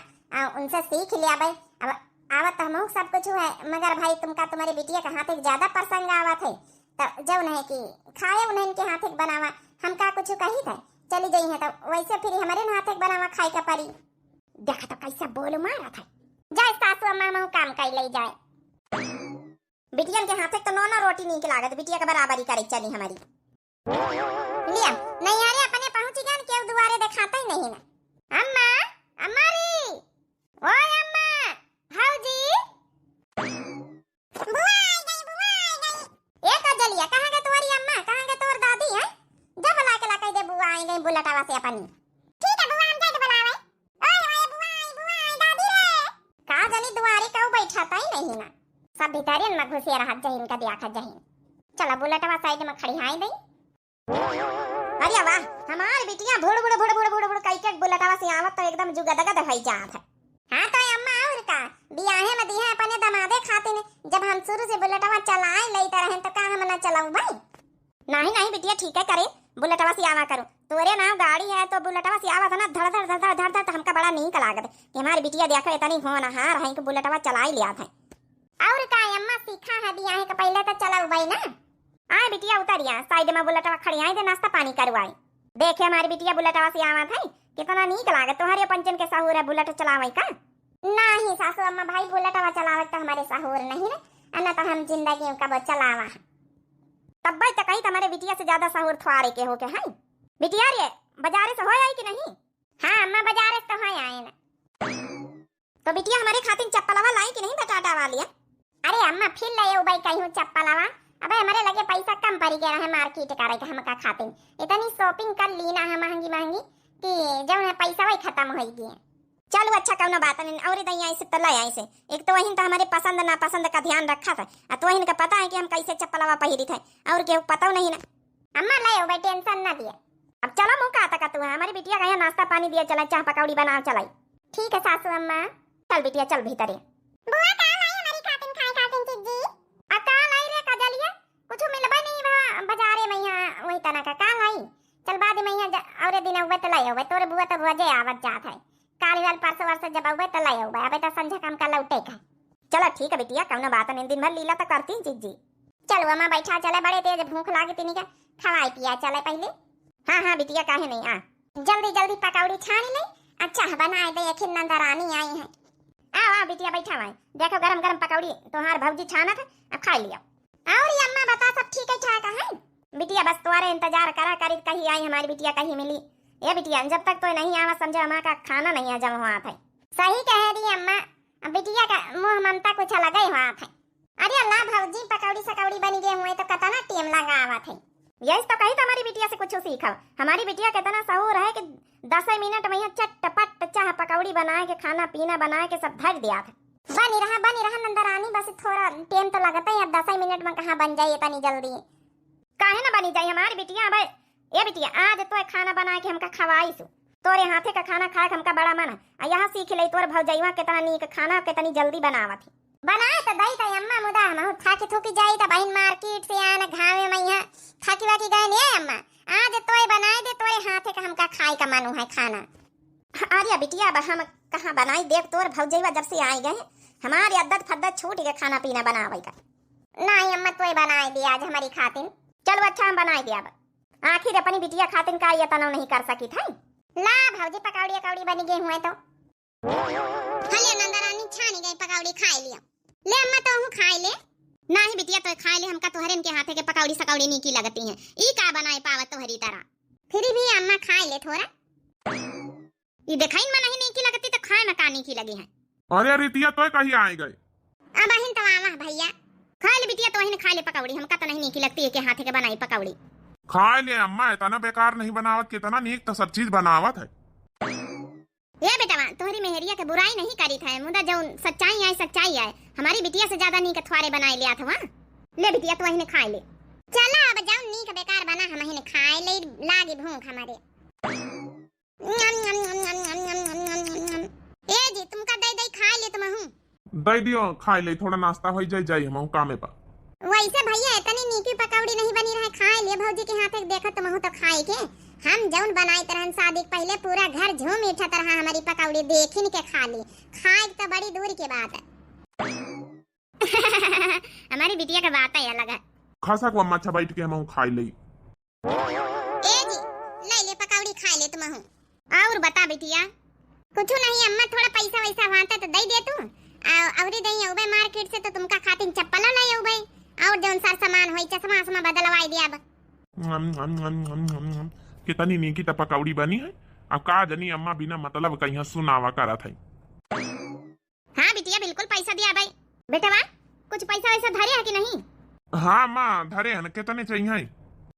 उनसे सीख लिया भाई। अब आवत हम सब कुछ है, मगर भाई तुमका तुम्हारी बिटिया के हाथ ज्यादा प्रसंग आवत है। तो जब नहीं कि खाए उन्हें के हाथ बनावा, हम का कुछ कही था चली गई है तो वैसे फिर हमारे हाथ बनावा खाए का परी। देखा तो कैसा बोल मारा था। जाए सासू अम्मा मैं काम कर ले जाए। बिटिया के हाथ तो नौना रोटी नहीं लागत, बिटिया के बराबरी करे चली हमारी। लिया नहीं आ रहे अपने पहुंची गए क्यों दुआरे दिखाता ही नहीं ना। अम्मा अम्मा री, ओए अम्मा भाऊजी, बुआ आई गई, बुआ आई गई। एक जलिया कहां गए तुम्हारी अम्मा, कहां गए तोर दादी है? जब बुला के ला कह दे बुआ आई गई बुलेटवा से अपनी। ठीक है बुआ हम जाके बुलावे। ओए ओए बुआ आई दादी रे। का जनी दुआरे क्यों बैठाता ही नहीं ना, सब भितरियन में घुसे रहत जहिन का दिया खा जहिन। चला बुलेटवा साइड में खड़ी हाई दई। अरे वाह, हमारी बिटिया भुड़ भुड़ भुड़ भुड़ भुड़ भुड़ कई के बुलेटवा से आवत तो एकदम जुगदगद भई जात है। हां तो अम्मा और का बियाहे में दिया अपने दमादे खाते ने, जब हम शुरू से बुलेटवा चलाए लेते रहे तो का हम ना चलाऊं भाई। नहीं नहीं बिटिया ठीक है करे, बुलेटवा से आवा करो। तोरे नाम गाड़ी है तो बुलेटवा से आवा था ना धड़ धड़ धड़ धड़ धड़, तो हमका बड़ा नीक लागत कि हमारी बिटिया देखो इतनी होनहार है कि बुलेटवा चलाई लिया था। और का अम्मा सीखा है बियाहे के पहले तो चलाऊ भाई ना। आए बिटिया उतरिया साइड में बुलेटवा खड़ी आई दे नाश्ता पानी करवाई। देखे हमारी बिटिया बुलेटवा से आवा था कितना नीक लागत। तुम्हारे पंचन के सहूर है बुलेट चलावे का? नहीं सासू अम्मा भाई बुलेटवा चलावे तो हमारे सहूर नहीं ना, अन्ना तो हम जिंदगी का वो चलावा है। तब भाई तो कहीं तुम्हारे बिटिया से ज्यादा सहूर थवारे के हो के है। बिटिया रे बाजारे से हो आई कि नहीं? हाँ अम्मा बाजारे से हो आए ना। तो बिटिया हमारे खातिर चप्पलवा लाई कि नहीं बटाटा वाली? अरे अम्मा फिर ले भाई कहीं चप्पलवा, अबे हमारे लगे पैसा कम पड़ गया है मार्केट करे के हम का खातिर। इतनी शॉपिंग कर ली ना है महंगी महंगी कि जब है पैसा वही खत्म हो गई। चलो अच्छा कौन बात नहीं, और दई आई से तला आई से एक तो वही तो हमारे पसंद ना पसंद का ध्यान रखा था। तो वही का पता है कि हम कैसे चप्पलवा पहिरी थे और के पता नहीं ना। अम्मा ले भाई टेंशन ना दिए। अब चलो मुंह का तक तू है हमारी बिटिया का नाश्ता पानी दिया चला, चाह पकौड़ी बनाओ चलाई। ठीक है सासू अम्मा। चल बिटिया चल भीतर। बुआ का लाई हमारी खातिर खाए खातिर चीजी का लाई रे कजलिया, कुछ मिलबा नहीं बाजारे में यहां वही तना का लाई। चल बाद में यहां और दिन उबे तो लाई होबे तोरे बुआ तो रोजे आवत जात है। काल वाल परसों वर्ष जब उबे तो लाई होबे, अबे तो संझा काम का लौटे का। चलो ठीक है बिटिया कौनो बात नहीं, दिन भर लीला तो करती चीजी। चलो अम्मा बैठा चले, बड़े तेज भूख लागी तीनी का खवाई पिया चले पहले। हाँ हाँ बिटिया काहे नहीं आ जल्दी जल्दी पकौड़ी छान ले। अच्छा बनाए दे एक नंदरानी आई है। आ बिटिया बैठा हुआ देखो गरम गरम पकौड़ी तोहार भौजी छाना था, अब खा लिया। और ये अम्मा बता सब ठीक है ठाक है? बिटिया बस तुम्हारे इंतजार करा करी कहीं आई हमारी बिटिया कहीं मिली। ये बिटिया जब तक तो नहीं आवा समझो अम्मा का खाना नहीं हजम हुआ था। सही कह रही अम्मा, बिटिया का मुंह ममता कुछ लगा हुआ था। अरे अल्लाह भौजी पकौड़ी सकौड़ी बन गए हुए तो कितना टाइम लगा आवा था। यही तो कही हमारी बिटिया से कुछ सीखा। हमारी बिटिया कितना सहूर है कि 10 मिनट में चटपट चाह पकौड़ी बनाए के खाना पीना बनाए के सब धर दिया था। बनी रहा नंदरानी, बस थोड़ा टाइम तो लगता है। अब 10 मिनट में कहाँ बन जाए इतनी जल्दी? काहे ना बनी जाए हमारी बिटिया। अब ये बिटिया आज तो खाना बना के हमका खवाई सु, तोरे हाथे का खाना खाए हमका बड़ा मन है। यहाँ सीख ले तोर भौजैया कितना नीक खाना कितनी जल्दी बनावत थी। बनाए तो दई तो अम्मा मुदा हम थाकी थूकी जाई तो बहन मार्केट से आना घावे में यहाँ थाकी वाकी गए नहीं अम्मा। आज तोय बनाए दे तोरे हाथे का हमका खाए का मन है खाना। अरे बिटिया अब हम कहाँ बनाई देख तोर भौजैया जब से आई गए हमारी अद्दत फद्दत छूट गए खाना पीना बनावे का। नहीं अम्मा तोय बनाए दे आज हमारी खातिर। चलो अच्छा हम बनाए दे। अब आखिर अपनी बिटिया खातिर का ये तनाव नहीं कर सकी था। ला भौजी पकौड़ी अकौड़ी बन गए हुए तो हले नंदरानी छानी गई पकौड़ी खाए लिया। ले अम्मा तो हूं खाए ले। नहीं बिटिया तो खाए ले, हमका तो हरन के हाथे के पकौड़ी सकौड़ी नी की लगती हैं। ई का बनाए पावत तो हरी तरह फिर भी अम्मा खाए ले थोड़ा। ये देखाइन में नहीं की लगती तो खाए में का नी की लगी है। अरे रितिया तो कहीं आए गए? अब हिन तो आवा भैया खा ले पकौड़ी, हमका तो नहीं नीकी लगती है के हाथे के बनाई पकौड़ी। खा ले अम्मा, इतना बेकार नहीं बनावत, कितना नीक तो सब चीज बनावत है। ये बेटा तुम्हारी मेहरिया के बुराई नहीं करी था, मुदा जो सच्चाई है सच्चाई है। हमारी बिटिया से ज्यादा नीक थवारे बनाए लिया था वहाँ। ले बिटिया तो वही खा ले। चलो अब जाओ, नीक बेकार बना हम ही खाए ले, लागी भूख हमारे। ए जी तुमका दई दई खा ले तुम हूँ। दे दियो खाए ले, थोड़ा नाश्ता हो जाए हम कामे पर। वैसे भैया इतनी नीकी पकौड़ी नहीं बनी रहे, खाए ले भौजी के हाथ देखो तुम तो खाए के। हम जौन बनाई तरहन शादी पहले पूरा घर झूम उठत रहा हमारी पकौड़ी देखिन के खा ली। खाए तो बड़ी दूर की बात है। हमारी बिटिया का बात है अलग है। खासा को अम्मा अच्छा बैठ के हम खाए ले। ए जी ले ले पकौड़ी खा ले तुम हूँ। और बता बिटिया। कुछ नहीं अम्मा, थोड़ा पैसा वैसा वांता तो दे दे तू। औरी दही औबे मार्केट से तो तुमका खातिर चप्पल ले औबे, और जौन सार सामान होई चश्मा आसमा बदलवाई दिया अब। कितनी नीकी तो पकौड़ी बनी है। अब का जनी अम्मा बिना मतलब कहीं सुनावा करा था। हाँ बिटिया बिल्कुल पैसा दिया भाई। बेटा कुछ पैसा वैसा धरे है कि नहीं? हाँ माँ धरे है, कितने चाहिए?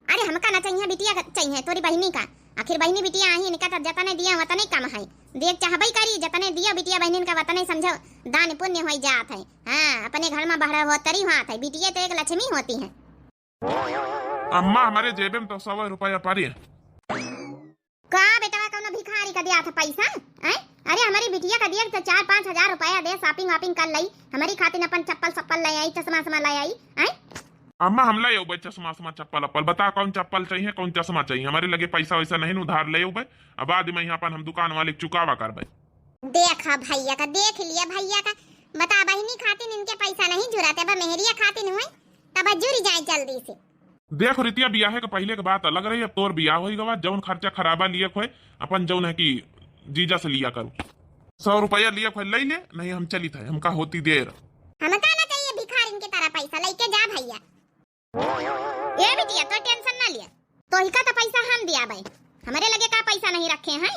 अरे हमका ना चाहिए, बिटिया का चाहिए, तोरी बहनी का। आखिर बहनी बिटिया आई निका तो जतने दिया वतने कम है। देख चाहबई करी जतने दिया बिटिया बहनी का वतने समझो दान पुण्य हो जात है। हाँ अपने घर में बहरा हो तरी हाथ है, बिटिया तो एक लक्ष्मी होती है। अम्मा हमारे जेबे में तो 100 रुपया पड़ी है। का बेटा कौन भिखारी का दिया था पैसा? अरे हमारी बिटिया का दिया तो 4-5 हजार रुपया दे, शॉपिंग वॉपिंग कर लाई हमारी खातिर, अपन चप्पल सप्पल ले आई, चश्मा समा ले आई। अम्मा हम ले उबे चश्मा समा चप्पल अप्पल, बता कौन चप्पल चाहिए कौन चश्मा चाहिए? हमारे लगे पैसा वैसा नहीं, उधार ले उबे। अब बाद में यहाँ पर हम दुकान वाले चुकावा कर भाई। देखा भैया का, देख लिया भैया का। बता बहनी खातिर इनके पैसा नहीं जुराते, अब मेहरिया खातिर हुए तब जुरी जाए जल्दी से। देख रितिया बियाह के पहले के बात अलग रही, अब तोर बियाह हो गवा, जौन खर्चा खराबा लिए खोए अपन जौन है कि जीजा से लिया करो। 100 रुपया लिया खोए ले ले, नहीं हम चली था, हमका होती देर। हमका ना चाहिए भिखारी की तरह पैसा, लेके जा भैया। ये बिटिया तो टेंशन ना लिया, तो ही का तो पैसा हम दिया भाई, हमारे लगे का पैसा नहीं रखे हैं।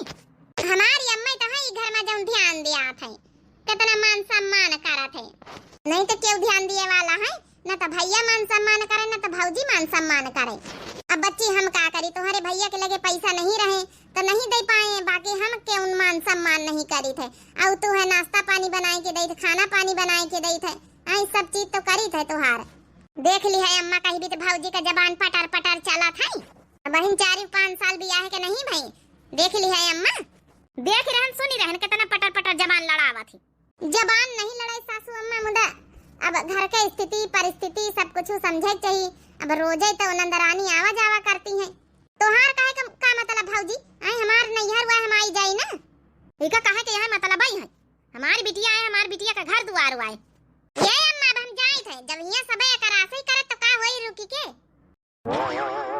हमारी अम्मा तो है घर में जौन ध्यान दिया थे, कितना मान सम्मान करा थे, नहीं तो क्यों ध्यान दिए वाला है? न तो भैया मान सम्मान करे न तो भौजी मान सम्मान करे। अब बच्ची हम का करी, तुम्हारे भैया के लगे पैसा नहीं रहे तो नहीं दे पाए, बाकी हम क्यों मान सम्मान नहीं करी थे। और तू है नाश्ता पानी बनाए के दे थे, खाना पानी बनाए के दे थे, आई सब चीज तो करी थे तुहार। देख ली है अम्मा कहीं भी तो भौजी का जबान पटर पटर चला था। बहन 4-5 साल बियाह के नहीं भाई, देख ली है अम्मा, देख रहन सुनी रहन कितना पटर पटर जबान लड़ावा थी। जबान नहीं लड़ाई सासू अम्मा, मुदा अब घर के स्थिति परिस्थिति सब कुछ समझे चाहिए। अब रोजे तो नंदरानी आवा जावा करती है, तोहार काहे का मतलब भौजी? आई हमार नैहर हुआ हम आई जाई ना, इका काहे के यहाँ मतलब आई है? हमारी बिटिया है, हमारी बिटिया का घर दुआर हुआ है। ये अम्मा अब हम जाई थे, जब यहाँ सबे करासे करे तो का होई रुकी के?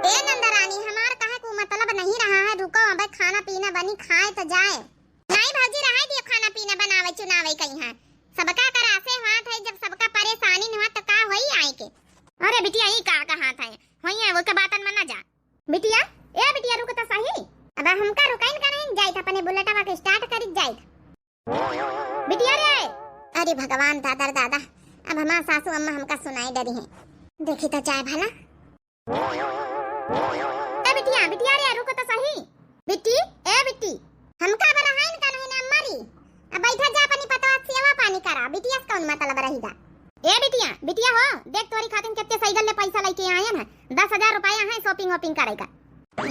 ए नंदरानी हमार काहे को मतलब नहीं रहा है, रुको अब खाना पीना बनी खाए तो जाए। नहीं भौजी रहे दियो खाना पीना बनावे चुनावे कहीं है, सबका करासे हाथ है, जब सबका परेशानी न हो तो का होई आए के? अरे बिटिया ई का हाथ है होई है, वो के बातन में ना जा बिटिया। ए बिटिया रुक तो सही, अब हमका रुकाइन करें जाई था, अपने बुलेटवा के स्टार्ट करी जाई बिटिया रे। अरे भगवान दादा दादा, अब हमार सासू अम्मा हमका सुनाई डरी है, देखी तो चाय भला। ए बिटिया बिटिया रे रुक तो सही, बिट्टी ए बिट्टी हमका बड़ा है इनका नहीं अम्मा री, अब बैठा जा अपनी पतवा सेवा पानी करा, बिटिया कौन मतलब रहीदा? ए बिटिया बिटिया हो देख तोरी खातिर कितने सही गल्ले पैसा लेके आए हैं, 10,000 रुपया है शॉपिंग वॉपिंग करेगा।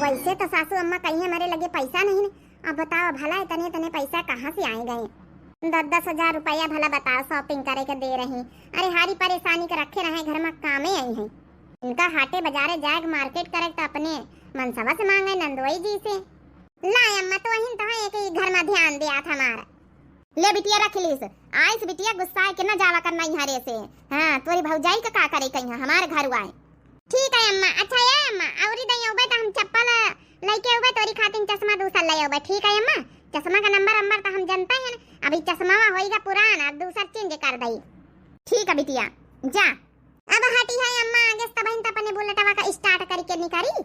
वैसे तो सासू अम्मा कहीं हमारे लगे पैसा नहीं, अब बताओ भला इतने इतने पैसा कहाँ से आए गए? 10,000 रुपया भला बताओ शॉपिंग करे के दे रही। अरे हारी परेशानी के रखे रहे घर में कामे आई है, इनका हाटे बाजारे जाए मार्केट करे तो अपने मनसवा से मांगे नंदोई जी से। ला अम्मा तो वही तो है कि घर में ध्यान दिया था हमारा। ले बिटिया रख लीस, आइस बिटिया गुस्सा के न जावा करना यहाँ से। हाँ तोरी भौजाई का करे कहीं हमारे घर आए। ठीक है अम्मा। अच्छा ये अम्मा औरी दई ओबे तो हम चप्पल लेके ओबे तोरी खातिर चश्मा दूसरा ले ओबे। ठीक है अम्मा, चश्मा का नंबर तो हम जानते हैं, अभी चश्मा होएगा पुराना, अब दूसरा चेंज कर दई। ठीक है बिटिया जा। अब हटी है अम्मा, आगे तब इन तपने बुलेटवा का स्टार्ट करके निकली।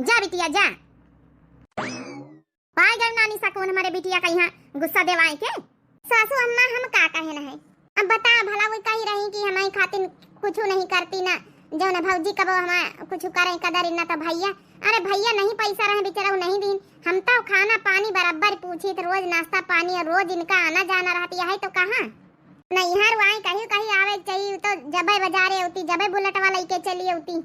जा बिटिया जा। पाए गल नानी सकून हमारे बिटिया का यहाँ गुस्सा देवाए के। सासू अम्मा हम का कहे न है, अब बता भला वो कही रही कि हमारी खातिर कुछ नहीं करती ना जो न भौजी कबो हम कुछ करे कदर न तो भैया, अरे भैया नहीं पैसा रहे बेचारा नहीं दिन, हम तो खाना पानी बराबर पूछी तो रोज नाश्ता पानी और रोज इनका आना जाना रहती है तो कहाँ नहीं हर वाई कहीं कहीं आवे चाहिए तो जबे बाजारे होती जबे बुलेट वाला के चली होती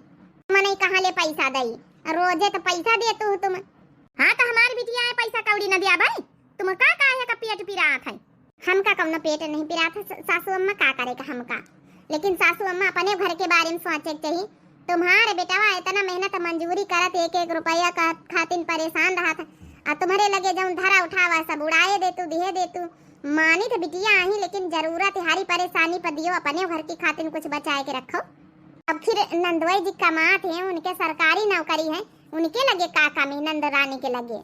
मने कहाँ ले पैसा दई रोजे तो पैसा दे तुम। हाँ तो हमारी बिटिया है पैसा कौड़ी न दिया भाई, तुम का है का पेट पिरात है, हमका कौन पेट नहीं पिरात है, सासू अम्मा का करेगा हमका, लेकिन सासू अम्मा अपने घर के बारे में सोचे चाहिए। तुम्हारे बेटावा इतना मेहनत मंजूरी करत एक एक रुपया का खातिर परेशान रहा था और तुम्हारे लगे जब धरा उठावा सब उड़ाए दे तू दिहे दे तू, मानी तो बिटिया आई लेकिन जरूरत हारी परेशानी पर दियो अपने घर की खातिर कुछ बचाए के रखो। अब फिर नंदवाई जी कमात है उनके सरकारी नौकरी है उनके लगे का कमी नंद रानी के लगे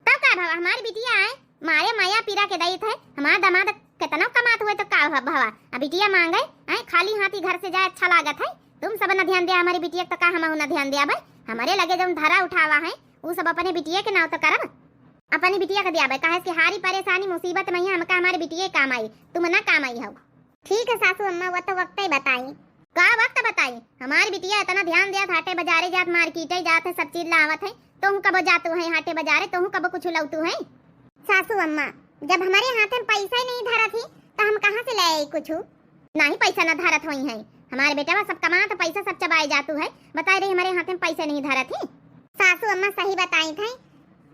तब का भावा हमारी बिटिया है मारे माया पीरा के दई थे हमारा दामाद कितना कमात हुए तो का भावा अब बिटिया मांगे है खाली हाथी घर से जाए अच्छा लागत है, तुम सब न ध्यान दिया हमारी बिटिया तो का हम न ध्यान दिया भाई, हमारे लगे जब धरा उठावा है वो सब अपने बिटिया के नाव तो करब अपनी बिटिया का दिया भाई, कहे कि हारी परेशानी मुसीबत में हमका हमारी बिटिया काम आई तुम ना काम आई हो। ठीक है सासू अम्मा वो तो वक्त ही बताई का वक्त बताई, हमारी बिटिया इतना ध्यान दिया हाटे बाजारे जात मार्केटे जात है सब चीज लावत है तो हूँ कब जातू है हाटे बाजारे तो हूँ कब कुछ लौतू है। सासू अम्मा जब हमारे हाथ में पैसा ही नहीं धरा थी तो हम कहाँ से ले आई कुछ नहीं पैसा न धरत हुई है, हमारे बेटा सब कमा तो पैसा सब चबाए जातू है, बता रही हमारे हाथ में पैसे नहीं धरा थी। सासू अम्मा सही बताई थे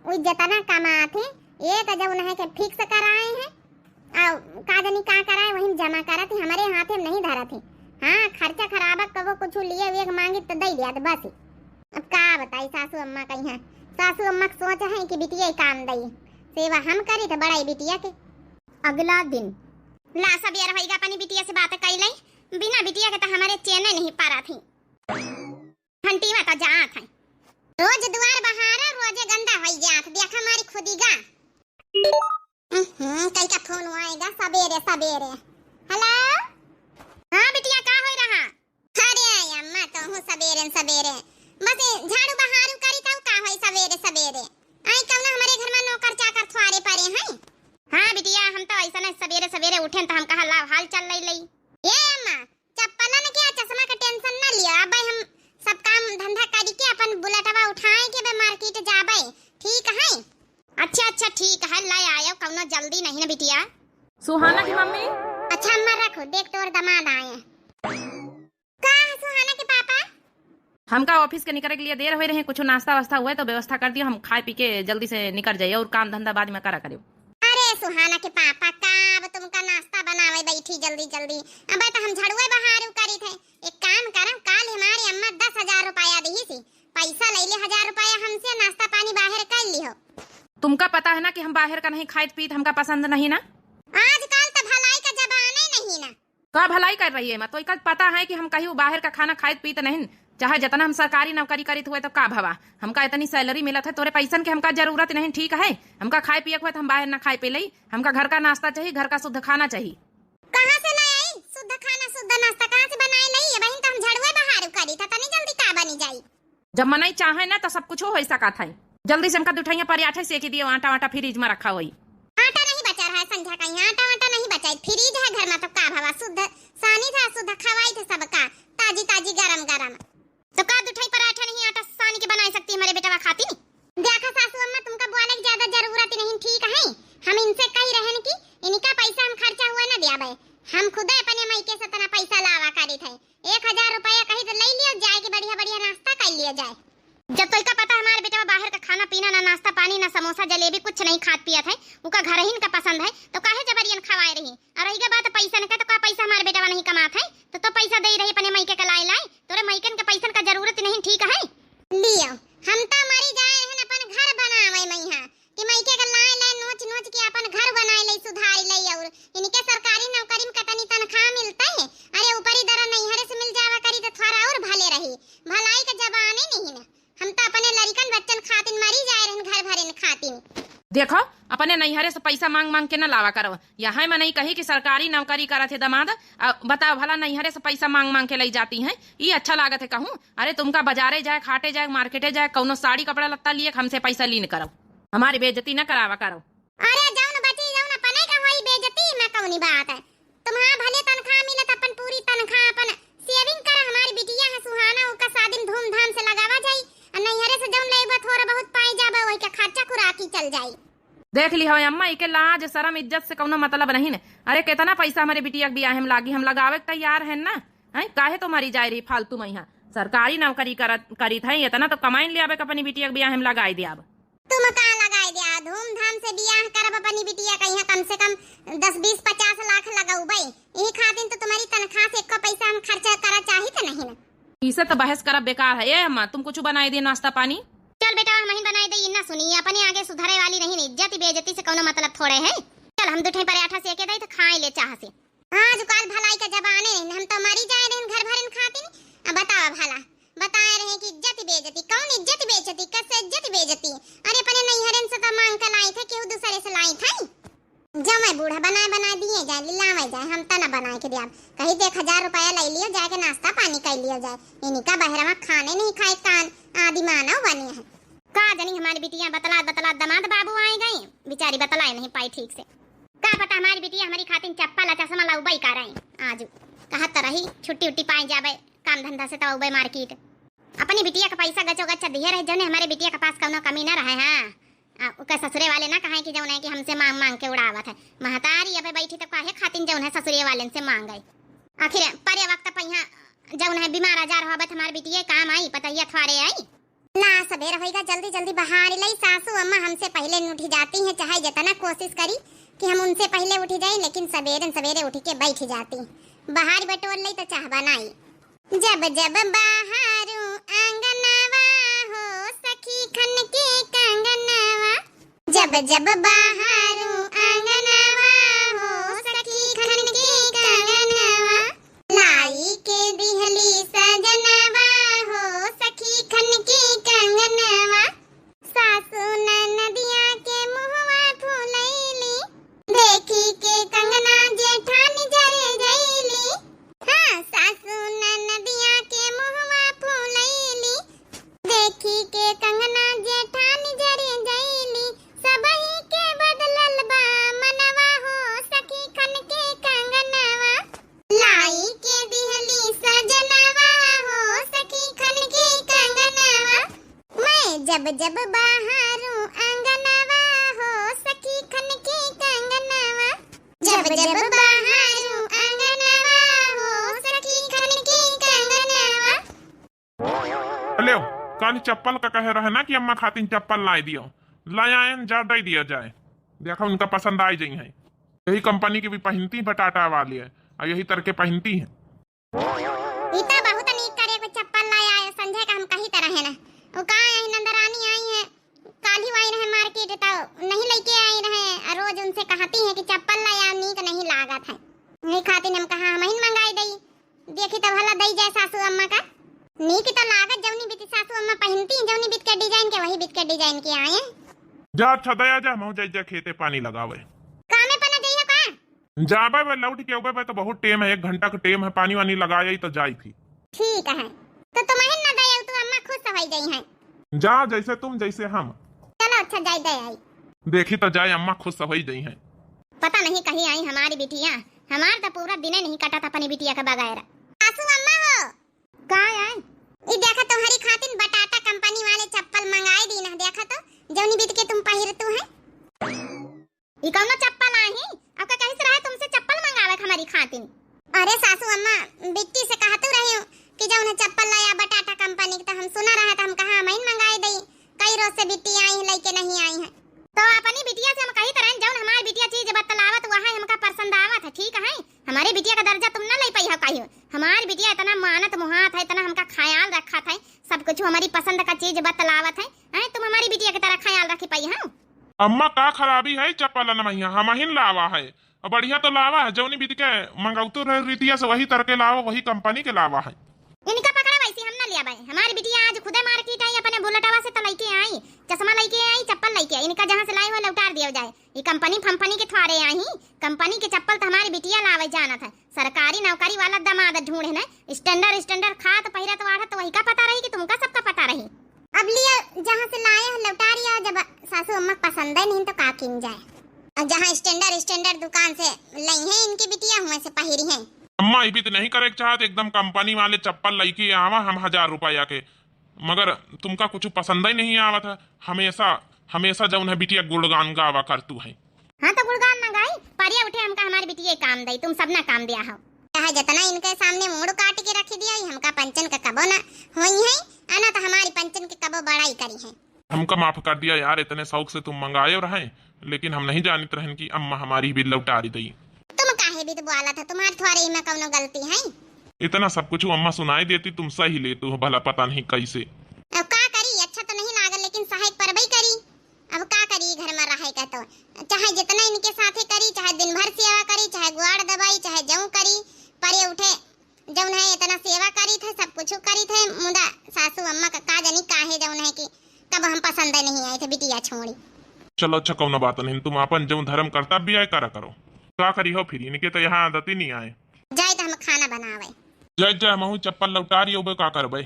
वो जितना कमा थे एक जब उन्हें के फिक्स कराए हैं का जनी का कराए वही जमा करा थी हमारे हाथ में नहीं धरा थी। हाँ खर्चा खराबा कबो कुछ लिए एक मांगे तो दे दिया तो बस। अब का बताई सासू अम्मा कही है, सासू अम्मा सोच है कि बिटिया काम दई सेवा हम करी तो बड़ाई बिटिया के। अगला दिन ला सब यार होइगा अपनी बिटिया से बात कर लई, बिना बिटिया के तो हमारे चैन नहीं पारा थी, घंटी में तो जात है रोज द्वार बहारा रोजे गंदा हो जात देख हमारी खुदीगा। कई का फोन आएगा सवेरे सवेरे। हेलो हाँ बिटिया का हो रहा? अरे अम्मा तो हूँ सवेरे सवेरे बस झाड़ू बहारू करी तो का होई सवेरे सवेरे आई कौन हमारे घर में नौकर चाकर थुआरे पड़े हैं। हाँ बिटिया हम तो ऐसा नहीं सवेरे सवेरे उठे तो हम कहा लाव हाल चल लई ये अम्मा चप्पल न क्या चश्मा का टेंशन न लियो अब हम सब काम धंधा करी के अपन बुलेटवा उठाए के बे मार्केट जाबे ठीक है। अच्छा अच्छा ठीक है लाई आयो कौनो जल्दी नहीं ना बिटिया। सुहाना की मम्मी अच्छा अम्मा रखो देख तोर दामाद आए का सुहाना के पापा हमका ऑफिस के निकले के लिए देर हो रहे हैं, कुछ नाश्ता वास्ता हुआ है तो व्यवस्था कर दियो, हम खाए पी के जल्दी से निकल जाइए और काम धंधा बाद में करा करियो। अरे सुहाना के पापा का अब तुमका नाश्ता बनावे बैठी जल्दी जल्दी अब तो हम झड़ुए बहारू करी थे, एक काम करम काल हमारी अम्मा 10,000 रुपया दी थी पैसा ले ले 1,000 रुपया हमसे नाश्ता पानी बाहर कर लियो। तुमका पता है ना कि हम बाहर का नहीं खाए पीत हमका पसंद नहीं ना, आजकल तो भलाई का जमाना नहीं ना। का भलाई कर रही है मैं तो एक पता है कि हम कहीं बाहर का खाना खाए पीत नहीं, चाहे जितना हम सरकारी नौकरी करी हुए तो का भवा हमका इतनी सैलरी मिलत है तोरे पैसन के हमका जरूरत नहीं ठीक है, हमका खाए पिए हुए तो हम बाहर ना खाए पी लई, हमका घर का नाश्ता चाहिए घर का शुद्ध खाना चाहिए। कहां से ले आई शुद्ध खाना शुद्ध नाश्ता कहां से बनाए लई बहन तो हम झड़ुए बहारू करी था तनी जल्दी का बनी जाई। जब मनई चाहे ना तो सब कुछ हो सका था, जल्दी से हमका दुठैया पराठा सेक दियो, आटा वाटा फ्रिज में रखा हुई। आटा नहीं बचा रहा है संध्या का आटा वाटा नहीं बचा है फ्रिज है घर में तो का भवा शुद्ध सानी था शुद्ध खवाई थे सबका ताजी ताजी गरम गरम तो का दुठई पराठा नहीं आटा सानी के बना सकती हमारे बेटा खाती नहीं। देखा सासू अम्मा तुमका बोले की ज्यादा जरूरत नहीं ठीक है, हम इनसे कही रहन की इनका पैसा हम खर्चा हुआ ना दिया भाई हम खुद अपने मायके से तना पैसा लावा करी थे 1,000 रुपया कहीं तो ले लियो जाए के बढ़िया बढ़िया नाश्ता कर लिया जाए। जब तो का पता हमारे बेटा बाहर का खाना पीना ना नाश्ता पानी ना समोसा जलेबी कुछ नहीं खात पिया था, उनका घर ही का पसंद है तो काहे जबरियन खवाए रही। और रही बात पैसा न का तो का पैसा हमारे बेटा नहीं कमात है तो पैसा दे रही अपने मायके का लाई लाई तोरे मायकन के पैसन का जरूरत नहीं ठीक है। लियो हम तो मरी जाए हैं अपन घर बनावे मैया कि मायके का लाई लाई नोच नोच के अपन घर बनाए ले सुधारी ले और इनके सरकारी नौकरी में कतनी तनख्वाह मिलता है, अरे ऊपरी दरा नहीं हरे से मिल जावा करी तो थोड़ा और भले रही भलाई का जबाने नहीं ना हम तो अपने लड़कन बच्चन खातिन मरी जाए रहन घर भरे न खातिन। देखो अपने नैहरे से पैसा मांग मांग के न लावा करो, यहाँ मैं नहीं कही कि सरकारी नौकरी करा थे दामाद बताओ भला नैहरे से पैसा मांग मांग के लाई जाती हैं ये अच्छा लागत है कहूँ। अरे तुमका बाजारे जाए खाटे जाए मार्केटे जाए कौनो साड़ी कपड़ा लत्ता लिए हमसे पैसा लीन करो, हमारी बेइज्जती न करावा करो। अरे जाओ न बची जाओ न पने का होई बेइज्जती में कौनी बात है, तुम्हारा भले तनख्वाह मिलत अपन पूरी तनख्वाह अपन सेविंग कर हमारी बिटिया है सुहाना उका शादी धूमधाम से लगावा जाई और नैहरे से जौन लेबा थोड़ा बहुत पाई जाबे वही के खर्चा खुराकी चल जाई। देख ली हवे अम्मा, इके लाज शरम इज्जत से कौनो मतलब नहीं न। अरे कितना पैसा हमारे बिटिया के बियाह में लागी, हम लगावे के तैयार है ना। है काहे तो मरी जाए रही फालतू में, यहाँ सरकारी नौकरी करी था, इतना तो कमाई ले आवे अपनी बिटिया के बियाह में लगाई दे। अब तुम का लगाई दिया धूमधाम से बियाह करब अपनी बिटिया का, यहाँ कम से कम 10-20-50 लाख लगाऊ भाई। यही खातिर तो तुम्हारी तनख्वाह से एक पैसा हम खर्चा करा चाही तो नहीं ना। इसे तो बहस करब बेकार है। ए अम्मा तुम कुछ बनाई दे नाश्ता पानी। चल बेटा हम ही बनाई दे, ना सुनिए अपने आगे सुधारे वाली नहीं, इज्जत बेइज्जती से कोनो मतलब थोड़े है। चल हम दुठे पराठा सेके दई तो खाए ले चाह से। आज कल भलाई का जमाने हम तो मरी जाए रहे घर भरन खातिर। अब बताओ भला बताए रहे कि इज्जत बेइज्जती, कौन इज्जत बेइज्जती, कैसे इज्जत बेइज्जती। अरे अपने नैहरन से तो मांग कर लाई थे, केहू दूसरे से लाई थी। जब मैं बूढ़ा बनाए दिए जाए लिलावे जाए, हम तो ना बनाए के दिया। कहीं 1000 रुपया ले लियो जाए के नाश्ता पानी कर लियो जाए। इनका बहरा में खाने नहीं खाए कान आदि मानव बने हैं। का जानी हमारी बिटिया बतला दमाद बाबू आए गए, बेचारी बतलाए नहीं पाई ठीक से। का पता हमारी बिटिया हमारी खातिर चप्पल चश्मा लाउबई कर रहे आज कहत रही छुट्टी उट्टी पाए जाबे काम धंधा से तब मार्केट। अपनी बिटिया का पैसा गचो गच्चा दिए रहे जौने हमारे बिटिया के पास कौनो कमी न रहे। हाँ उका ससुरे वाले ना कहे कि जौन है कि हमसे मांग मांग के उड़ावत है। महतारी अबे बैठी तो काहे खातिर जौन है ससुरे वाले से मांग गई। आखिर परे वक्त पहिया जौन है बीमार आजार होबत हमारी बिटिया काम आई पतैया थवारे आई ना। सवेर होएगा जल्दी जल्दी बहार लई। सासू अम्मा हमसे पहले उठी जाती हैं, चाहे जितना कोशिश करी कि हम उनसे पहले उठी जाए, लेकिन सवेरे उठ के बैठ जाती। बाहर बटोर लई तो चाह बनाई। जब जब बाहरों आंगनवा हो सखी खन के कंगनवा, जब जब बाहरों आंगनवा हो सखी खन के कंगनवा, लाई के दिहली सजनवा हो सखी खन के कंगनवा, सासू ननदिया के मुहवा फुलैली, देखी के कंगना जेठानी जरे जैली। हाँ सासू ननदिया के मुहवा फुलैली, देखी के कंगना जेठानी जरे जैली, सबही के बदलल बा मनवा हो सखी खन के कंगनवा, लाई के दिहली सजनवा हो सखी खन के कंगनवा, मैं जब जब बाहरों आंगनवा हो सखी खन के कंगनवा, जब जब बाहरों आंगनवा हो सखी खन के कंगनवा। ले कल चप्पल का कहे रहे ना कि अम्मा खातिर चप्पल लाई दियो, लाया जा दे दिया जाए। देखो उनका पसंद आई जाई है। यही कंपनी की भी पहनती बटाटा वाली है और यही तरह के पहनती है। इतना बहुत नीक करे को चप्पल लाया है संजय का हम कही तरह है ना। वो कहा है नंदरानी आई है काली आई रहे मार्केट तो नहीं लेके आई रहे, रोज उनसे कहती है कि चप्पल लाया नीक नहीं लागत है। नहीं खातिर हम कहा हम ही मंगाई दई, देखी तो भला दई जाए सासू अम्मा का नीक तो लागत। जौनी बीती सासू अम्मा पहनती जौनी बीत के डिजाइन के वही बीत के डिजाइन के आए हैं। जा अच्छा दया जा मऊ जा खेते पानी लगावे कामे पना जइयो का जाबे वे लौट के उबे तो बहुत टेम है, 1 घंटा का टेम है। पानी वानी लगाई तो जाई थी। ठीक है तो तुम ही ना दया तो अम्मा खुश हो गई हैं। जा जैसे तुम जैसे हम। चलो अच्छा जाई दया देखी तो जाए अम्मा खुश हो गई हैं। पता नहीं कहीं आई हमारी बिटिया, हमार तो पूरा दिन नहीं कटा था अपनी बिटिया का बगैर। सासू अम्मा हो का आई ई देखा तुम्हारी खातिर बटाटा कंपनी वाले चप्पल मंगाई दी ना। देखा तो जौनी बीत के तुम पहिरतू है ई कौनो चप्पल आई अब का कहीं से रहा तुमसे चप्पल मंगावे हमारी खातिर। अरे सासू अम्मा बिट्टी से कहतू रही हूं कि जौन चप्पल लाया बटाटा कंपनी की तो हम सुना रहा था, हम कहा हम ही मंगाई दई। कई रोज से बिट्टी आई है लेके नहीं आई है तो अपनी बिटिया से हम कही तरह जौन हमारी बिटिया चीज बतलावत वहां हमका पसंद आवत है। ठीक है हमारी बिटिया का दर्जा तुम ना ले पाई हो कहियो। हमारी बिटिया इतना मानत मुहात है, इतना हमका ख्याल रखा था, सब कुछ हमारी पसंद का चीज बतलावत है। तुम हमारी बिटिया की तरह ख्याल रखी पाई हो। अम्मा का खराबी है चप्पल नमैया हम ही लावा है और बढ़िया तो लावा है। जौनी बीत के मंगाउतो रहे रीतिया से वही तरह के लावा, वही कंपनी के लावा है। इनका पकड़ा वैसे हम ना लिया भाई। हमारी बिटिया आज खुदे मार्केट आई अपने बुलेटवा से तो लेके आई, चश्मा लेके आई, चप्पल लेके आई। इनका जहां से लाई हो लौटार दिया जाए। ये कंपनी फंपनी के थवारे आई कंपनी के चप्पल तो हमारी बिटिया लावे जाना था। सरकारी नौकरी वाला दमाद ढूंढे ना स्टैंडर्ड खात पहिरा तो वाढ़ा तो वही का पता रही कि तुमका सबका पता रही। अब लिया जहां से लाया लौटारिया, जब सासू अम्मा पसंद है नहीं तो का किन जाए। जहां स्टैंडर्ड दुकान से लाई है इनकी बिटिया हुए से पहिरी है। अम्मा ये भी तो नहीं करे चाहत एकदम कंपनी वाले चप्पल लेके आवा हम 1000 रुपया के, मगर तुमका कुछ पसंद ही नहीं आवत है। हमेशा हमेशा जौन है बिटिया गुणगान गावा कर तू है। हाँ तो गुणगान ना गाई, परिया उठे हमका हमारी बिटिया काम दई, तुम सब ना काम दिया हो। चाहे जितना इनके सामने मुड़ काट के रखी दिया हमका पंचन का कबो ना होई है, आना तो हमारी पंचन के कबो बड़ाई करी है। हमका माफ कर दिया यार, इतने शौक से तुम मंगाए रहे, लेकिन हम नहीं जानते रहन कि अम्मा हमारी बिल लौटा दी। तुम काहे भी तो बोला था, तुम्हारे थोड़े में कौनो गलती है? इतना सब कुछ अम्मा सुनाई देती, तुम सही लेती हो भला पता नहीं कैसे। अब का करी, अच्छा तो नहीं लागल लेकिन सहायक परबई करी। अब का करी, घर में रहे का तो चाहे जितना इनके साथे करी, चाहे दिन भर सेवा करी, चाहे गुआड़ दबाई, चाहे जऊ करी, परे उठे जौन है इतना सेवा करी थे, सब कुछ करी थे। मुदा सासू अम्मा का जानी काहे जौन है कि कब हम पसंद नहीं आए थे बिटिया छोड़ी। चलो अच्छा कौन बात नहीं, तुम अपन जो धर्म कर्तव्य है करा करो, क्या करी हो फिर, इनके तो यहाँ आदत ही नहीं आए। जाए तो हम खाना बनावे, जय जय महू चप्पल लौटा रही हो, का करबे।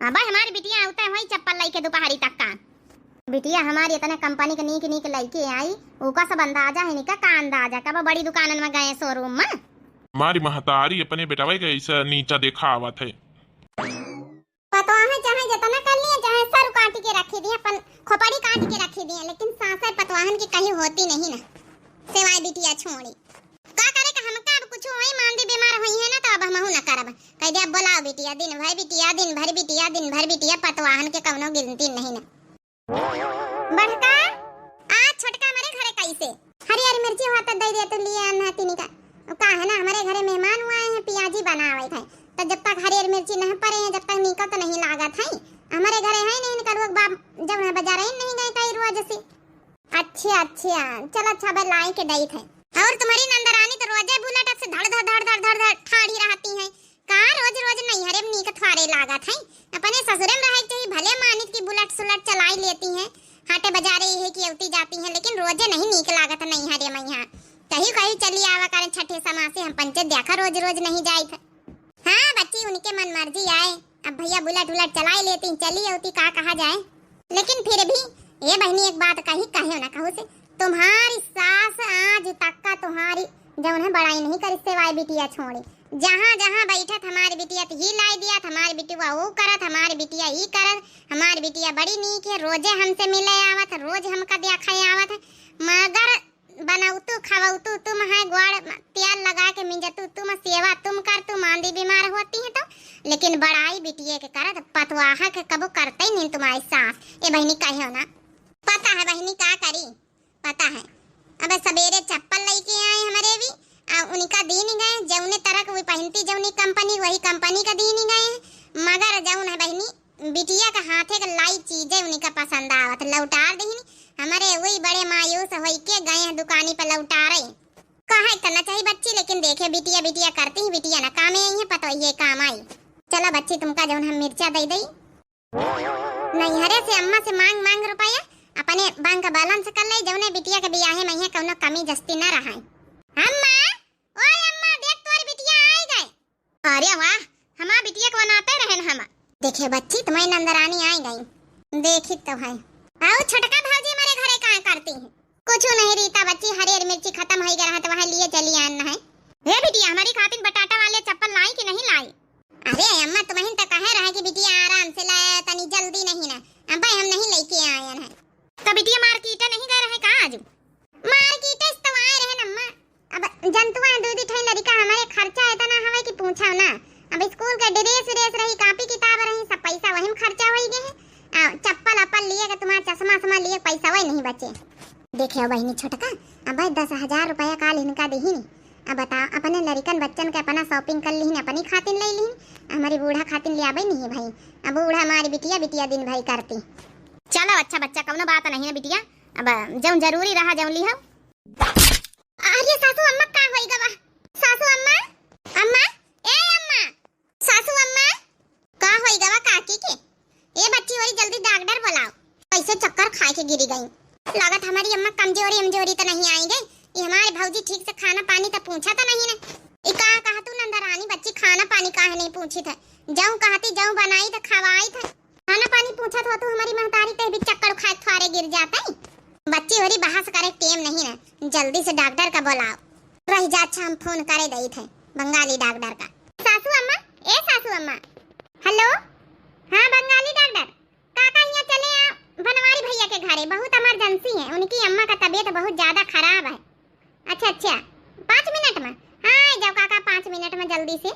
अब हमारी बिटिया होता है वही चप्पल लेके दोपहरी तक का। बिटिया हमारी इतना कंपनी के नीक नीक लेके आई, उका सब अंदाजा है निका का अंदाजा, कब बड़ी दुकान में गए शोरूम में। हमारी महतारी अपने बेटावे के ऐसा नीचा देखा आवत है। पता है चाहे जितना कर लिए, चाहे सर काट के रखी दिए, अपन खोपड़ी काट के रखी दिए, लेकिन सासर पतवाहन की कहीं होती नहीं ना, सिवाय बिटिया छोड़ी। का करे का हमका अब कुछ होई, मांदी बीमार होई है ना, तो अब हमहु न करब। कह दे अब बुलाओ बिटिया, दिन भर बिटिया, दिन भर बिटिया, दिन भर बिटिया, पतवाहन के कौनो गिनती नहीं ना। बड़का आज छोटका हमारे घरे कैसे हरी मिर्ची होता दे दे तो लिए अन्ना तीनी का का है ना, हमारे घरे मेहमान हुए हैं, पियाजी बनावे थे, तो जब तक हरी मिर्ची नहीं पड़े हैं, जब तक नीका तो नहीं लागत है। हमारे घरे है नहीं कर बाप जब है बाजार ही नहीं गए कई रोज से। अच्छा अच्छा चलो अच्छा भाई लाई के दई थे। और तुम्हारी नंदरानी तो रोजे बुलेट से धड़ धड़ धड़ धड़ धड़ धड़ ठाड़ी रहती है, का रोज रोज नहीं हरे नीक थारे लागत है। अपने ससुरे में रहे चाहिए, भले मानित की बुलेट सुलट चलाई लेती है, हाटे बाजारे है कि औती जाती है, लेकिन रोजे नहीं नीक लागत नहीं हरे मैया। कहीं कहीं चली आवा करे छठे समासे, हम पंचे देखा रोज रोज नहीं जाए थे। हाँ बच्ची उनके मन मर्जी आए, अब भैया बुलेट उलट चलाई लेती चली होती का कहा जाए। लेकिन फिर भी ये बहनी एक बात कही कहे ना कहू से, तुम्हारी सास आज तक का तुम्हारी जो उन्हें बड़ाई नहीं करी सिवाय बिटिया छोड़ी। जहाँ जहाँ बैठत हमारी बिटिया ही लाई दिया, हमारी बिटिया वो करत, हमारी बिटिया ही करत, हमारी बिटिया बड़ी नीक है, रोजे हमसे मिले आवत, रोज हमका देखा आवत है। मगर बनाउतू खवाउतू तुम है, ग्वाड़ तेल लगा के मिंजतू तुम, सेवा तुम कर, तू मांदी बीमार होती है तो, लेकिन बड़ाई बिटिया के करत, पतवाहा के कबो करते ही नहीं तुम्हारी सास। ये बहनी कहे हो ना, पता है बहनी का करी, पता है। अब सवेरे चप्पल लेके आए हमारे भी, उनका दी नहीं गए, जौने तरह की पहनती जौनी कंपनी वही कंपनी का दी नहीं गए, मगर जौन है बहनी बिटिया का हाथे का लाई चीजें उनका पसंद आवत लौटा दी। हमारे वही बड़े मायूस होई के गए हैं दुकानी पर लौटा रहे। कहा करना चाहिए बच्ची, लेकिन देखे बिटिया बिटिया करती ही, बिटिया ना काम आई है, पता ये काम आई। चलो बच्ची तुमका जो हम मिर्चा दे दी, नहीं हरे से अम्मा से मांग मांग रुपया अपने बैंक का बैलेंस कर ले, जौने बिटिया के बियाहे में है कौनो कमी जस्ती ना रहा। अम्मा ओए अम्मा देख तोरी बिटिया आई गए। अरे वाह हमार बिटिया को बनाते रहन हम। देखिए बच्ची तुम्हारी नंदरानी आई गई, देखी तो है। आओ छोटका भाजी हमारे घरे कहाँ करती है, कुछ नहीं रीता बच्ची, हरी मिर्ची खत्म हो गया तो वहाँ लिए चली आना है। हे बिटिया हमारी खातिर बटाटा वाले चप्पल लाई कि नहीं लाई? अरे अम्मा तुम्हें तो कहे रहे कि बिटिया आराम से लाया, तनी जल्दी नहीं ना, अब हम नहीं लेके आए हैं। तो बिटिया मार्केट नहीं गए रहे का आज? मार्केट तो आए रहे अम्मा, अब जंतुआ दूधी ठई लड़का हमारे खर्चा इतना हवे कि पूछो ना। अब स्कूल के ड्रेस रही, कॉपी किताब रही, सब पैसा वही में खर्चा हो गए है। चप्पल अपन लिए का तुम्हारा चश्मा समा लिए पैसा वही नहीं बचे। देखे बहनी छोटका अब 10,000 रुपया काल इनका दी। अब बता अपने लड़कन बच्चन के अपना शॉपिंग कर ली, अपनी खातिर ले ली, हमारी बूढ़ा खातिर ले आवे नहीं है भाई। अब बूढ़ा हमारी बिटिया बिटिया दिन भाई करती। चलो अच्छा बच्चा कौनो बात नहीं है बिटिया, अब जब जरूरी रहा जब ली हो। अरे सासू अम्मा का होई गवा, सासू अम्मा अम्मा ए अम्मा सासू अम्मा का होई गवा काकी के? ए बच्ची होई जल्दी डॉक्टर बुलाओ, कैसे चक्कर खा के गिरी गई। लागत हमारी अम्मा कमजोरी तो नहीं आई गई। ये हमारे भौजी ठीक से खाना पानी तो पूछा था नहीं ना। ई कहा तू नंदरानी बच्ची खाना पानी काहे नहीं पूछी थे? जाऊं कहती जाऊं बनाई तो खवाई थे, खाना पानी पूछा था तो हमारी महतारी के भी चक्कर खा थारे गिर जाता है। बच्ची होरी बहस करे टेम नहीं ना, जल्दी से डॉक्टर का बुलाओ। रह जा अच्छा हम फोन करे दई थे। बंगाली डॉक्टर का। सासू अम्मा, ए सासू अम्मा, हेलो, हाँ बंगाली डॉक्टर काका यहाँ चले आ बनवारी भैया के घरे, बहुत इमरजेंसी है, उनकी अम्मा का तबीयत बहुत ज्यादा खराब है। अच्छा 5 मिनट में? हाँ जाओ काका 5 मिनट में जल्दी से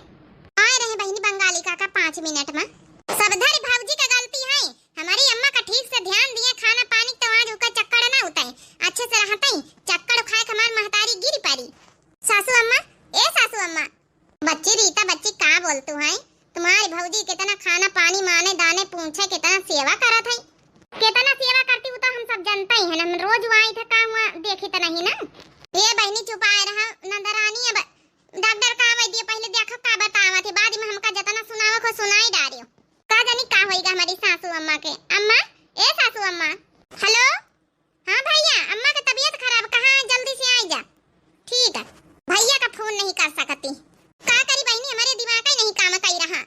आए रहे बहनी बंगाली काका 5 मिनट में। सबधरी भाऊजी का गलती है, हमारी अम्मा का ठीक से ध्यान दिए, खाना पानी तो आज उनका चक्कर ना उताई, अच्छे से रहते ही चक्कर खाए हमार महतारी गिर पड़ी। सासू अम्मा, ए सासू अम्मा, बच्ची रीता बच्ची का बोलतू है, तुम्हारी भौजी कितना खाना पानी माने दाने पूछे, कितना सेवा करत है, कितना सेवा करती हूँ तो हम सब जानते ही है ना, हम रोज वहाँ थे काम हुआ देखी तो नहीं ना। ये बहनी चुपाए रहा नंदरानी, अब डॉक्टर का आवे दिए, पहले देखो का बतावा थे, बाद में हमका जितना सुनावा को सुनाई डालियो, का जानी का होएगा हमारी सासू अम्मा के। अम्मा, ए सासू अम्मा, हेलो, हाँ भैया अम्मा की तबीयत खराब, कहाँ है, जल्दी से आई जा। ठीक है, भैया का फोन नहीं कर सकती, का करी बहनी, हमारे दिमाग ही नहीं काम कर रहा।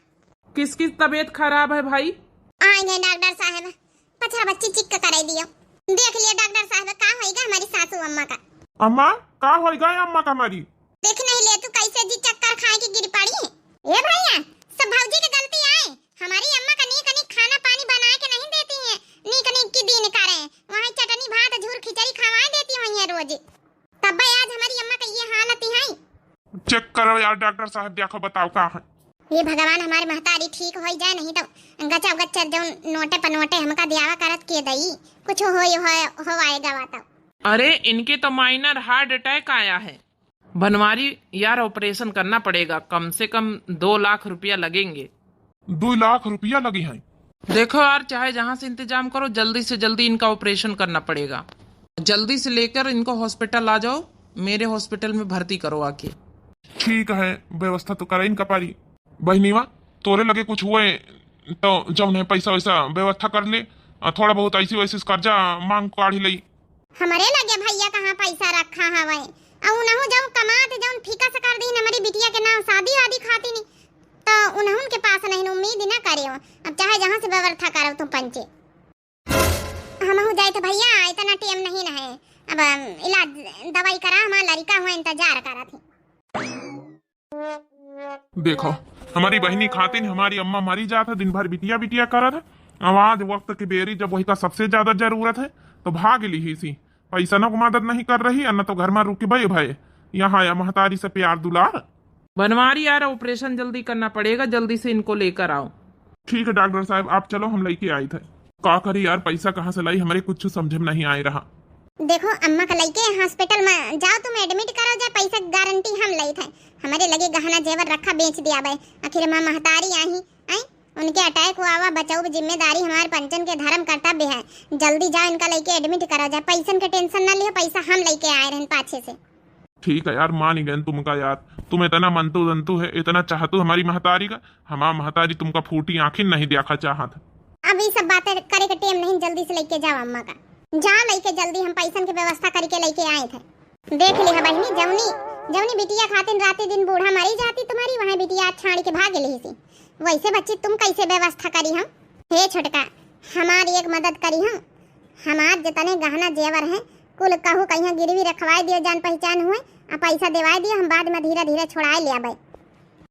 किसकी तबीयत खराब है भाई? आएंगे डॉक्टर साहब, पछा बच्ची चिक कराई दियो, देख लिया डॉक्टर साहब का होएगा हमारी सासू अम्मा का। अम्मा का होएगा अम्मा का हमारी? देख नहीं ले तू कैसे जी चक्कर खाए के गिर पड़ी है। ए भैया सब भौजी की गलती है, हमारी अम्मा का नीक खाना पानी बना के नहीं देती है, नीक की दिन करे, वहाँ चटनी भात झूर खिचड़ी खवाए देती हुई है रोज, तब आज हमारी अम्मा का ये हालत है। चेक करो यार डॉक्टर साहब, देखो बताओ का है। ये भगवान हमारी महतारी ठीक हो जाए, नहीं तो गचा गच्चा जो नोटे पनोटे हमका दियावा करत के दई, कुछ होएगा वाता। अरे इनके तो माइनर हार्ट अटैक आया है, बनवारी यार ऑपरेशन करना पड़ेगा, कम से कम 2 लाख रुपया लगेंगे। 2 लाख रुपया लगी है? देखो यार, चाहे जहाँ से इंतजाम करो, जल्दी से जल्दी इनका ऑपरेशन करना पड़ेगा, जल्दी से लेकर इनको हॉस्पिटल आ जाओ, मेरे हॉस्पिटल में भर्ती करो आके। ठीक है, व्यवस्था तो करे इनका पारी। बहनीवा तोरे लगे कुछ हुए तो जब उन्हें पैसा वैसा व्यवस्था कर ले, थोड़ा बहुत ऐसी वैसी कर्जा मांग काढ़ी लई। हमारे लगे भैया कहाँ पैसा रखा हवे, और उनहु जब कमात जब फीका से कर दी हमारी बिटिया के नाम शादी वादी खाती नहीं, तो उन्हु के पास नहीं उम्मीद ना करियो, अब चाहे जहाँ से व्यवस्था करो तुम पंचे। हमहु जाए तो भैया इतना टाइम नहीं ना है, अब इलाज दवाई करा, हमारा लड़का हुआ इंतजार करा थी। देखो हमारी बहनी खातिन हमारी अम्मा मरी जात है, दिन भर बिटिया बिटिया करत है, आवाज वक्त की बेरी जब वही का सबसे ज्यादा जरूरत है तो भाग ली ही सी, पैसा न को मदद नहीं कर रही, न तो घर में रुक के भाई यहाँ या महतारी से प्यार दुलार। बनवारी यार ऑपरेशन जल्दी करना पड़ेगा, जल्दी से इनको लेकर आओ। ठीक है डॉक्टर साहब, आप चलो, हम लेके आए थे। का करी यार, पैसा कहाँ से लाई, हमारे कुछ समझ में नहीं आ रहा। देखो अम्मा का लइके हॉस्पिटल में जाओ, तुम एडमिट करो जाए, पैसा गारंटी हम लई थे, हमारे लगे गहना जेवर रखा बेच दिया भाई, आखिर मां महतारी आई उनके अटैक हुआ हुआ, बचाओ जिम्मेदारी हमारे पंचन के धर्म कर्तव्य है, जल्दी जाओ इनका लेके एडमिट करा जाए, पैसन के टेंशन ना लियो, पैसा हम लेके आए रहे पाछे से। ठीक है यार, मान गए तुमका यार, तुम इतना मनतू दंतु है, इतना चाहतू हमारी महतारी का, हमारा महतारी तुमका फूटी आंखें नहीं देखा चाहत। अब ये सब बातें करे के टाइम नहीं, जल्दी से लेके जाओ अम्मा का, जा लेके जल्दी, हम पैसन की व्यवस्था करके लेके आए थे। देख लिया बहनी, जवनी बिटिया खातिर रात दिन बूढ़ा मरी जाती तुम्हारी, वहाँ बिटिया छाड़ के भाग ली सी, वैसे बच्ची तुम कैसे व्यवस्था करी हम। हे छोटका, हमारी एक मदद करी हम, हमार जितने गहना जेवर हैं कुल कहू कहीं गिरवी रखवाए दियो, जान पहचान हुए और पैसा दिवाए दियो, हम बाद में धीरे धीरे छोड़ाए लिया भाई।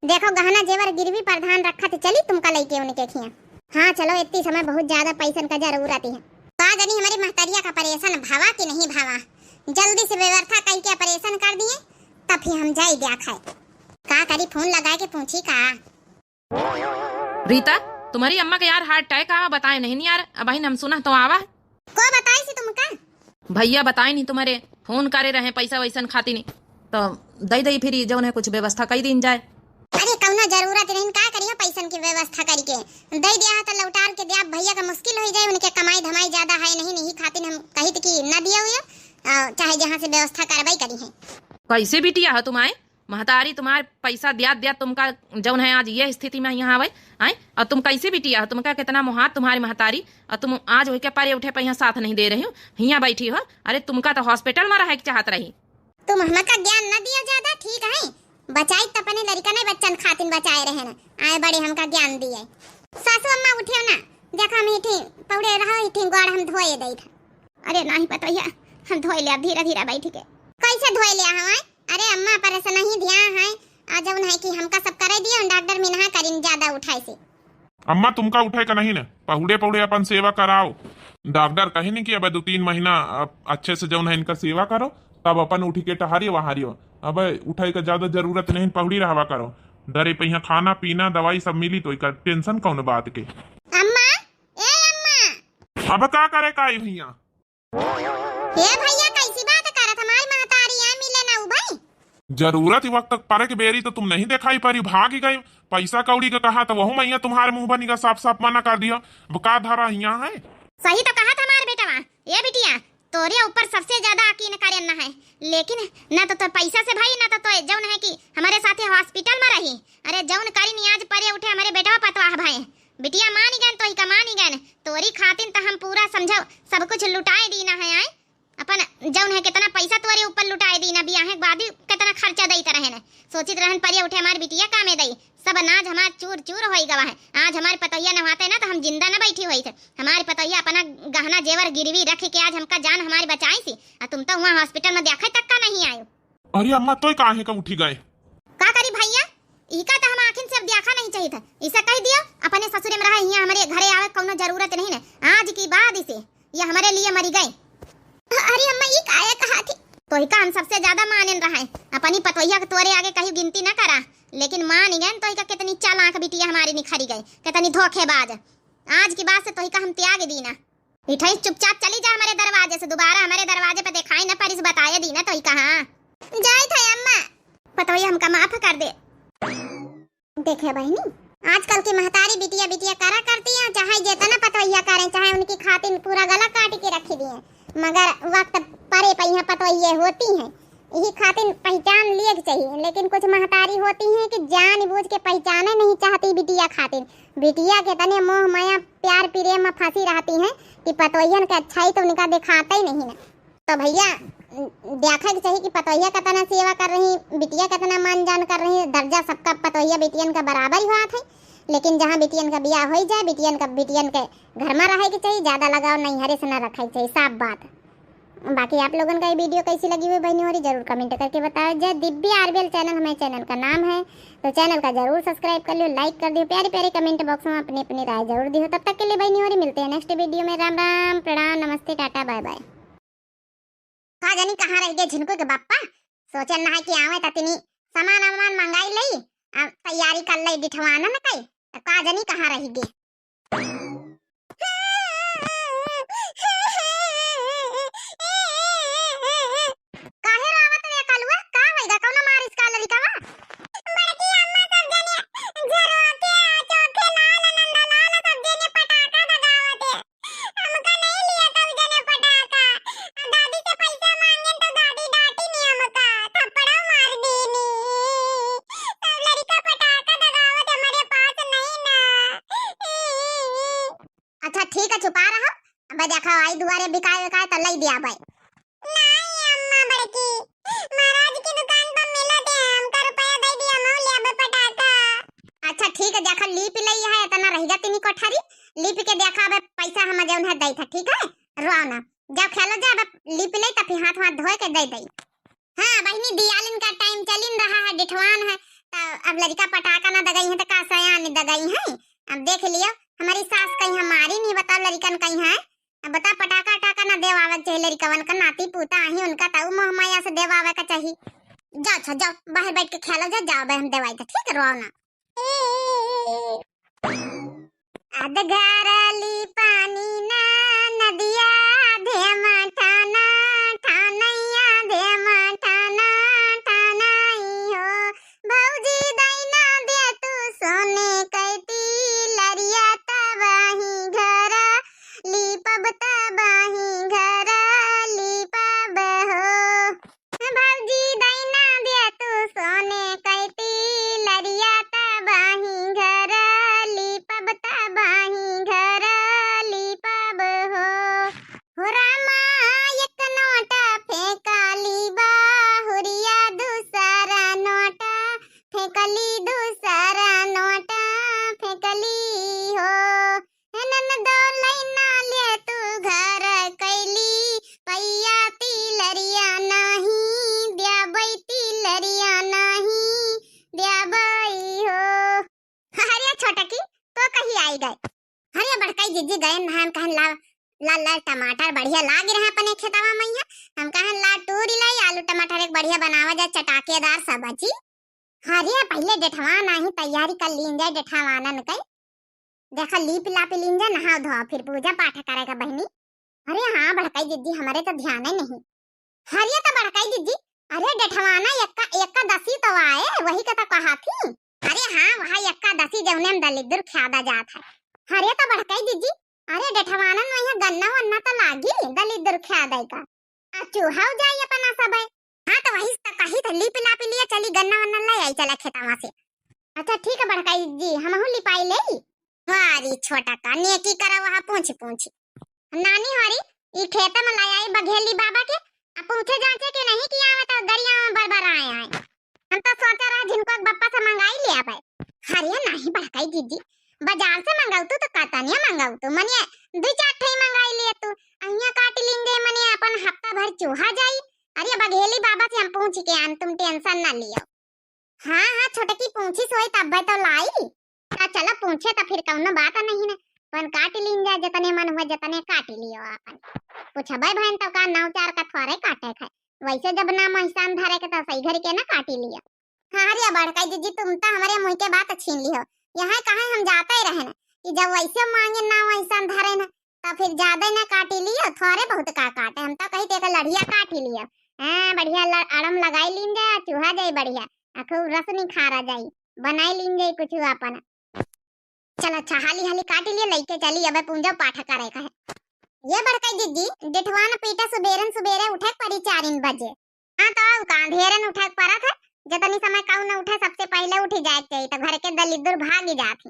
देखो गहना जेवर गिरवी प्रधान रखा तो चली तुमका लेके उनके खिया। हाँ चलो, इतनी समय बहुत ज्यादा पैसन का जरूरत है, बात नहीं हमारी महतरिया का परेशान भावा कि नहीं भावा, जल्दी से व्यवस्था करके ऑपरेशन कर दिए, तब फिर हम जाए ब्याह खाए। का करी, फोन लगा के पूछी का। रीता तुम्हारी अम्मा का यार हार्ट अटैक आवा, बताए नहीं यार, अब हम सुना तो आवा को बताई सी तुमका? भैया बताए नहीं, तुम्हारे फोन करे रहे पैसा वैसन खाती नहीं, तो दई फिर जो है कुछ व्यवस्था कई दिन जाए। अरे कौनो जरूरत नहीं, का करियो पैसन की व्यवस्था करके दे दिया तो लौटार के दिया, भैया का मुश्किल हो जाए, उनके कमाई धमाई ज्यादा है नहीं खातिर हम कही कि न दिया हुआ, चाहे जहाँ से व्यवस्था करवाई करी है। कैसे बिटिया है तुम्हारे महतारी, तुम्हारे पैसा दिया तुमका जौन है आज ये स्थिति में यहाँ आवे आए, और तुम कैसे बिटिया हो, तुमका कितना मुहात तुम्हारी महतारी, और तुम आज हो के पारे उठे पे यहाँ साथ नहीं दे रही हो, यहाँ बैठी हो। अरे तुमका तो हॉस्पिटल में रहे चाहत रही, तुम हमका ज्ञान न दिया ज्यादा, ठीक है, बचाई तो अपने लड़का नहीं बच्चन खातिन बचाए रहे ना, आए बड़े हमका ज्ञान दिए। सासू अम्मा उठे ना, देखा हम इठी पौड़े रहा इठी गोड़ हम धोए दई था। अरे नहीं पता है, हम धोए ले, अब धीरे धीरे बैठ के कैसे धोए ले हमारे। अरे अम्मा पर ऐसा नहीं ध्यान है, आ जौन है कि हमका सब करे दियो डॉक्टर मिनहा करिन ज्यादा उठाई से। अम्मा तुमका उठे का नहीं न, पहुड़े पहुड़े अपन सेवा कराओ। डॉक्टर कहे नहीं कि अब 2-3 महीना अच्छे से जौन है इनका सेवा करो, तब अपन उठी के टहारियो वहारियो। अब उठाई का ज्यादा जरूरत नहीं, पहुड़ी रहवा करो। डरे पे यहाँ खाना पीना दवाई सब मिली तो इका टेंशन कौन बात के। अम्मा, ए अम्मा। अब का करे का भैया? ए भैया कैसी बात करत, हमारी महतारी है मिले ना उ भाई। जरूरत वक्त तक पारे के बेरी तो तुम नहीं दिखाई पारी, भाग ही गई। पैसा कौड़ी का कहा तो वह मैया तुम्हारे मुंह बनी का साफ साफ मना कर दिया। का धारा यहाँ है? सही तो कहा था हमारे बेटा। ये बिटिया तोरे ऊपर सबसे ज्यादा यकीन करना है, लेकिन न तो पैसा से भाई न तो जौन है कि हमारे साथे हॉस्पिटल में रही। अरे जौन करी नियाज परे उठे हमारे बेटा पतवा भाई। बिटिया मानी गन तो ही कमानी गन, तोरी खातिन तो हम पूरा समझो सब कुछ लुटाए दीना है। आए अपन जौन है कितना पैसा तोरे ऊपर लुटाए दीना, बियाह के बाद कितना खर्चा दई तरह है। सोचित रहन परे उठे हमारी बिटिया कामे दई, सब अनाज हमार चूर चूर होई गवा है। आज हमारे पतैया नहाते ना तो हम जिंदा न बैठी हुई थे। हमारे पतैया अपना गहना जेवर गिरवी रख के आज हमका जान हमारी बचाई थी, और तुम तो वहाँ हॉस्पिटल में देखे तक का नहीं आयो। अरे अम्मा तो काहे का उठी गए? का करी भैया, इका तो हम आखिर से अब देखा नहीं चाहिए था। इसे कह दिया अपने ससुरे में रहा, यहाँ हमारे घरे आवे कोनो जरूरत नहीं है। आज की बाद इसे ये हमारे लिए मरी गई। अरे अम्मा ये काहे कहा थी तो ही का हम सबसे ज्यादा मानन रहा है। अपनी पतोहिया के तोरे आगे कहीं गिनती न करा, लेकिन मान गए तो ही का कितनी चालाक बिटिया हमारी निखरी गई, कितनी धोखेबाज। आज की बात से तो ही का हम त्याग दीना। इठाई चुपचाप चली जा हमारे दरवाजे से, दोबारा हमारे दरवाजे पे दिखाई न परिस बताए दीना तो ही कहा जाए थे। अम्मा पतोहिया हमका माफ कर दे। देखे बहनी आजकल की महतारी बिटिया बिटिया करा करती है, चाहे जितना पतोहिया करें, चाहे उनकी खातिर पूरा गला काट के रखी दी है, मगर वक्त परे पहिया पतोहिए होती हैं। यही खातिर पहचान लिए चाहिए। लेकिन कुछ महतारी होती हैं कि जानबूझ के पहचाने नहीं चाहती बिटिया खातिर। बिटिया के तने मोह माया प्यार प्रेम में फंसी रहती हैं कि पतोहियन के अच्छाई तो उनका दिखाता ही नहीं ना। तो भैया देखा चाहिए कि पतोहिया का तना सेवा कर रही, बिटिया का तना मान जान कर रही। दर्जा सबका पतोहिया बिटियन का बराबर ही हुआ था। लेकिन जहाँ बिटियन का ब्याह हो जाए, बिटियन के घर में रहेगी चाहिए, ज्यादा लगाव नहीं हरे से न रखा चाहिए, साफ बात। बाकी आप लोगों का ये वीडियो कैसी लगी हुई बहनी होरी जरूर कमेंट करके बताओ। जय दिव्य आरबीएल चैनल हमारे चैनल का नाम है, तो चैनल का जरूर सब्सक्राइब कर लियो, लाइक कर दियो, प्यारे प्यारे कमेंट बॉक्स में अपनी अपनी राय जरूर दियो। तब तक के लिए बहनी होरी मिलते हैं नेक्स्ट वीडियो में। राम राम, प्रणाम, नमस्ते, टाटा, बाय बाय। का जानी कहाँ रह गए झिनको के बापा, सोचल ना है कि आवे ततनी सामान मंगाई लई, अब तैयारी कर लई दिठवाना न कई, तो का जानी कहाँ रह गए। काहे रावत रे कलुआ, का होइगा कौन मारिस का लड़कावा? बड़की अम्मा सब जने झरोके चोखे लाल नंदा लाल सब जने पटाखा दगावत है। हमका नहीं लिया सब जने पटाखा। दादी से पैसा मांगे तो दादी डांटी नहीं, हमका थप्पड़ा मार देनी। सब लड़का पटाखा दगावत हमारे पास नहीं ना। अच्छा ठीक है छुपा रहा, अब देखा आई दुआरे बिकाए तो लई दिया भाई। नहीं अम्मा बड़की, महाराज की दुकान पर मिला थे, हमका रुपया दे दिया मौ ले अब पटाखा। अच्छा ठीक है देखा लीप लई है, इतना रहेगा तिनी कोठारी लीप के देखा अब पैसा हम जौन है दई था। ठीक है रो ना, जब खेलो जा अब लीप लई त फिर हाथ धोए के दे दई। हां बहनी दियालिन का टाइम चलिन रहा है, डिठवान है, तो अब लड़का पटाखा ना दगाई है तो का सयान दगाई है। अब देख लियो हमारी सास कहीं हमारी नहीं, बताओ लड़कन कहीं है। अब बता पटाखा टाका ना देवावे चाहिए, लड़कवन का नाती पोता ही उनका ताऊ मोह माया से देवावे का चाहिए। जाओ अच्छा जाओ बाहर बैठ के खेलो, जाओ बहन देवाई था। ठीक है रो ना। अधगारली पानी ना नदिया धेमा ठाना ठानैया धेमा ठाना ठानाई हो। भौजी दैना दे तू सोने कैती लरिया तबाही घर लीपब तबाही घर लीपब हो। भौजी दैना दे तू सोने कैती लरिया तबाही घर लीपब तबाही घर लीपब हो रामा। लाल लाल टमाटर बढ़िया लाग रहे अपने खेतवा मैया। हम कहा ला टूरी लाई आलू टमाटर एक बढ़िया बनावा जाए चटाकेदार सब्जी। हरे पहले डेठवा नहीं तैयारी कर लीन जाए डेठवानन कई। देखा लीप लापी लीन जाए नहा धोआ फिर पूजा पाठ करेगा बहनी। अरे हाँ बड़काई दीदी हमारे तो ध्यान ही नहीं। हरिया तो बड़काई दीदी अरे डेठवाना एक्का दसी तो आए वही का तो कहा थी। अरे हाँ वहाँ एक्का दसी जौने में दलिदुर ख्यादा जात है। हरे तो बड़काई दीदी अरे डेठवानन वहाँ गन्ना वन्ना तो लागी दलिदुर ख्यादा का चूहा जाई अपना सब है। हाँ तो वही तो कही था लीप लापी लिया चली गन्ना वन्ना ले आई चला खेतवा से। अच्छा ठीक है बड़काई जी हम लिपाई ले। हरी छोटा का नेकी करा वहाँ पूछ नानी हरी ई खेत में लाई आई बघेली बाबा के पूछे जांचे के नहीं किया हुआ तो दरिया में बरबर आए हैं। हम तो सोचा रहा जिनको बप्पा से मंगाई ले आवे। हरिया नहीं बड़काई दीदी बाजार से मंगाऊ तो कातानिया मंगाऊ तो मने दो चार ठे मंगाई ले तू अहिया काट लिंगे मने अपन हफ्ता भर चूहा जाई। अरे बघेली बाबा से हम पूछ के आन तुम टेंशन ना लियो। हाँ छोटकी पूछी सोई तब तो लाई चला पूछे तो फिर कौनो बात नहीं ना पन काट लिन जा जतने मन हुआ जतने काट लियो अपन पूछबे बहन तो का नाव चार का थोड़े काटे खाए वैसे जब ना महिसान धरे के तो सही घर के ना काटी लियो। हाँ रे बड़काई दीदी तुम तो हमारे मुंह के बात छीन लियो। यहाँ कहाँ हम जाते ही रहे ना कि जब वैसे मांगे ना महिसान धरे ना तो फिर ज्यादा ना काटी लियो थोड़े बहुत का काटे हम तो कही ते लड़िया काटी लियो। हाँ बढ़िया आड़म लगाई लीन जाए चूहा जाए बढ़िया खूब रस नहीं खारा जाई बनाई लीन जाए कुछ अपन। चलो अच्छा हाली काट लिए लइके चली अब पूंजा पाठ करे का है। ये बड़काई दीदी जेठवान पीटा सुबेरे उठे पड़ी 4 बजे। हाँ तो कांधेरन उठे पड़ा था जतनी समय काऊ न उठे सबसे पहले उठ जाए चाहिए तो घर के दलिदुर भाग जाती।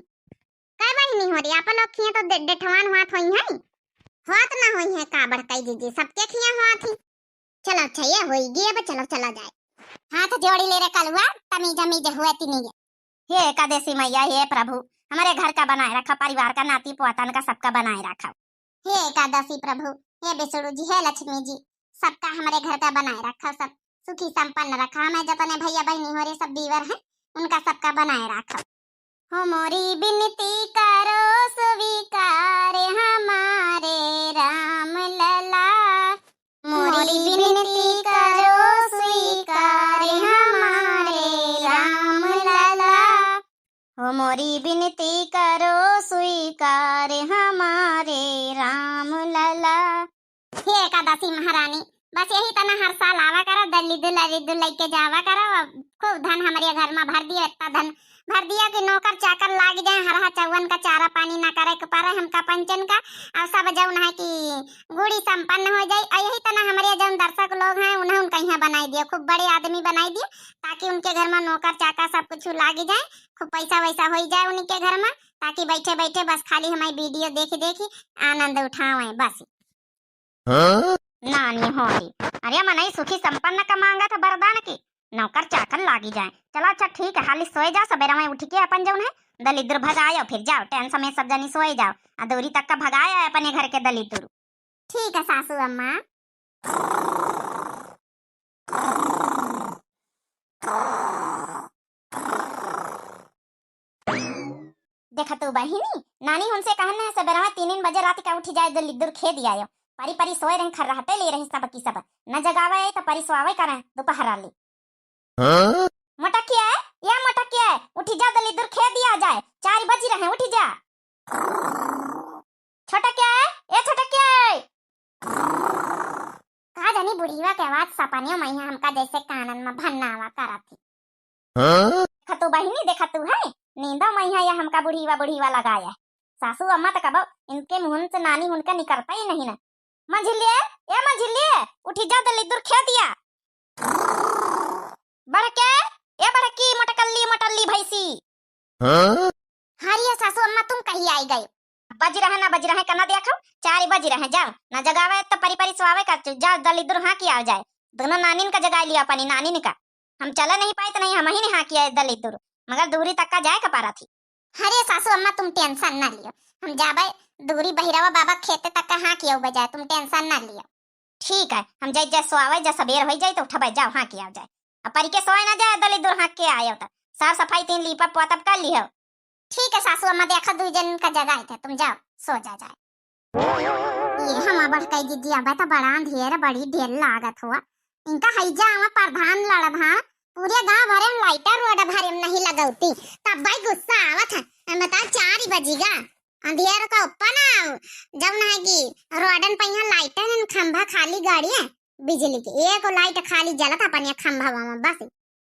कई बार नहीं हो रही आप लोग खिया तो जेठवान हुआ थोई है हाथ ना होई है का बड़काई दीदी सबके खिया हुआ थी। चलो अच्छा ये होई गई अब चलो चला जाए हाथ जोड़ी ले रे कलवा तमीज हुए तीनी। हे एकादशी मैया हे प्रभु हमारे घर का बनाए रखा परिवार का नाती पोतन का सबका बनाए रखा। हे एकादशी प्रभु हे विष्णु जी हे लक्ष्मी जी सबका हमारे घर का बनाए रखा सब सुखी संपन्न रखा। हमें जतने भैया बहनी हो रहे सब दीवर हैं उनका सबका बनाए रखा। हो मोरी बिनती करो स्वीकार हमारे राम लला। मोरी बिनती करो स्वीकार हमारे राम लला। हो मोरी बिनती करो स्वीकार हमारे राम लला। हे एकादशी महारानी बस यही तना हर साल आवा करो दलिदुल लेके जावा करो खूब धन हमारे घर में भर दिया इतना धन भर दिया कि नौकर चाकर लाग जाए हरा चौवन का चारा पानी ना करे के पारे हमका पंचन का और सब जौन है कि गुड़ी संपन्न हो जाए। यही तना हमारे जौन दर्शक लोग हैं उन्हें उनका यहाँ बनाई दिया खूब बड़े आदमी बनाई दिए ताकि उनके घर में नौकर चाकर सब कुछ लाग जाए खूब पैसा वैसा हो जाए उनके घर में ताकि बैठे बैठे बस खाली हमारी वीडियो देखी आनंद उठावे बस। नानी होरी अरे मनाई सुखी संपन्न का मांगा था वरदान की नौकर चाकर लागी जाए। चलो अच्छा ठीक है हाली सोए जाओ सवेरा में उठ के अपन जौन है दलिद्र भगाओ फिर जाओ टेंशन में सब जनी सोए जाओ अदौरी तक का भगाया अपने घर के दलिद्र। ठीक है सासू अम्मा। देखा तू बहिनी नानी हमसे कहना है सवेरा में 3 बजे रात का उठ जाए दलिद्र खेद आयो परी सोए रहे खर रहते ले रही सब की सब न जगावे तो परी सोआवे करे दोपहर वाली। मोटकिया है या मोटकिया है उठी जा दलिद्र खेद दिया जाए 4 बज रहे उठी जा। छोटा क्या है ये छोटा क्या है कहा जानी बुढ़ीवा के आवाज सपानियों मैया हमका जैसे कानन में भन्नावा करा थी। देखा तू बहिनी देखा तू है नींदा मैया या हमका बुढ़ीवा लगाया सासू अम्मा तो कब इनके मुंह से नानी उनका निकलता ही नहीं ना। मंझिलिए उठी जा दलिद्र खे दिया बड़के ये बड़की मोटल्ली भैंसी। हारिया सासू अम्मा तुम कहीं आई गई बज रहे कना देखो 4 बज रहे जाओ ना जगावे तो परी स्वावे कर जाओ दलिद्र हाँ किया जाए दोनों नानी का जगा लिया अपनी नानी का हम चला नहीं पाए तो नहीं हम ही ने हाँ किया दलिद्र मगर दूरी तक का जाए का पारा थी। अरे सासू अम्मा तुम टेंशन ना लियो हम जाबे दूरी बहिरावा बाबा खेते तक का हाँ किया बजाए तुम टेंशन ना लियो। ठीक है हम जाए सोआवे जा सबेर हो जाए तो उठबे जाओ हाँ किया जाए अब परी के सोए ना जाए दलिद्र हाँ के आयो तो साफ सफाई 3 लीपा पोतब कर लियो। ठीक है सासू अम्मा देखा 2 जन का जगह थे तुम जाओ सो जा जाए। ये हम बड़काई दीदी अब तो बड़ा ढेर बड़ी ढेर लागत हुआ इनका हैजा हम प्रधान लड़ब हाँ पूरे गांव भरे में लाइटर रोड भरे में नहीं लगौती तब भाई गुस्सा आवत है हम बता 4 ही बजीगा अंधेर का ऊपर ना जब ना है कि रोडन पे यहाँ लाइटर है खंभा खाली गाड़ी है बिजली की एक लाइट खाली जलत अपन ये खंभा में बस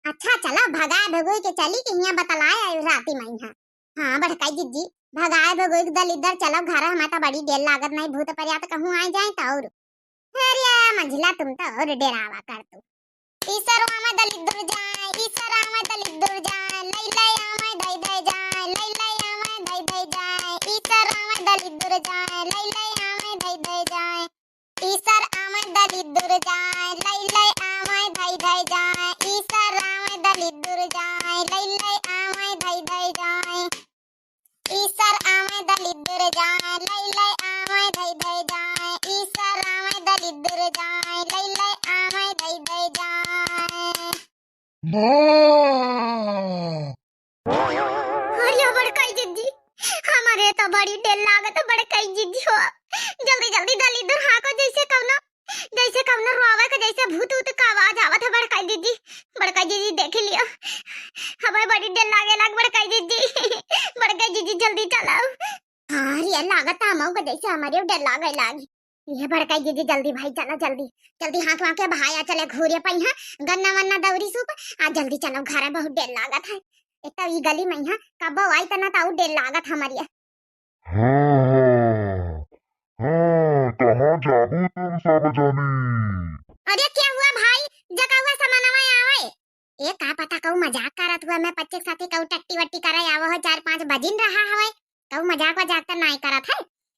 अच्छा चला भगाए भगोई के चली कि यहाँ बतलाए राती में यहाँ हाँ बड़काई दीदी भगाए भगोई दल इधर चलो घर हमारा तो बड़ी देर लागत नहीं भूत पर या तो कहूँ आ जाए तो और अरे मंझला तुम तो और डेरावा कर तू ईसरा में दलित दूर जाए ईसरा में दलित दूर जाए लई लई आमे दई दई जाए लई लई आमे दई दई जाए ईसरा में दलित दूर जाए लई लई आमे दई दई जाए ईसर आमे दलित दूर जाए लई लई आमे दई दई जाए ईसर आमे दलित दूर जाए लई लई आमे दई दई जाए ईसर आमे दलित दूर जाए लई लई आमे दई दई जाए ईसर आमे दलित दूर जाए लई लई आमे दई दई जाए अरे बड़काई दीदी हमारे तो बड़ी देर लागत बड़काई दीदी हो जल्दी जल्दी दलित दूर हाँ को जैसे कवनो रोवे के जैसे भूत उत का आवाज आवत है बड़काई दीदी देख लियो हमें बड़ी देर लागे लाग बड़काई दीदी जल्दी चलाओ हाँ ये लागत हमो के जैसे हमारे डर लागे लागी ये बड़काई दीदी जल्दी भाई चलो जल्दी हाथ वहाँ के भाया चले घूरे पे यहाँ गन्ना वन्ना दौरी सूप आ जल्दी चलो घर बहुत देर लागत है एक तो ये गली में यहाँ कब आई तना तो देर लागत हमारी कहाँ जाबू तुम सब जानी अरे क्या हुआ भाई जगा हुआ समानवा आवे ए का पता कहू मजाक करत हुआ मैं बच्चे के साथे कहू टट्टी वट्टी करे आवो है 4-5 बजिन रहा हवे कहू मजाक तो नहीं करत है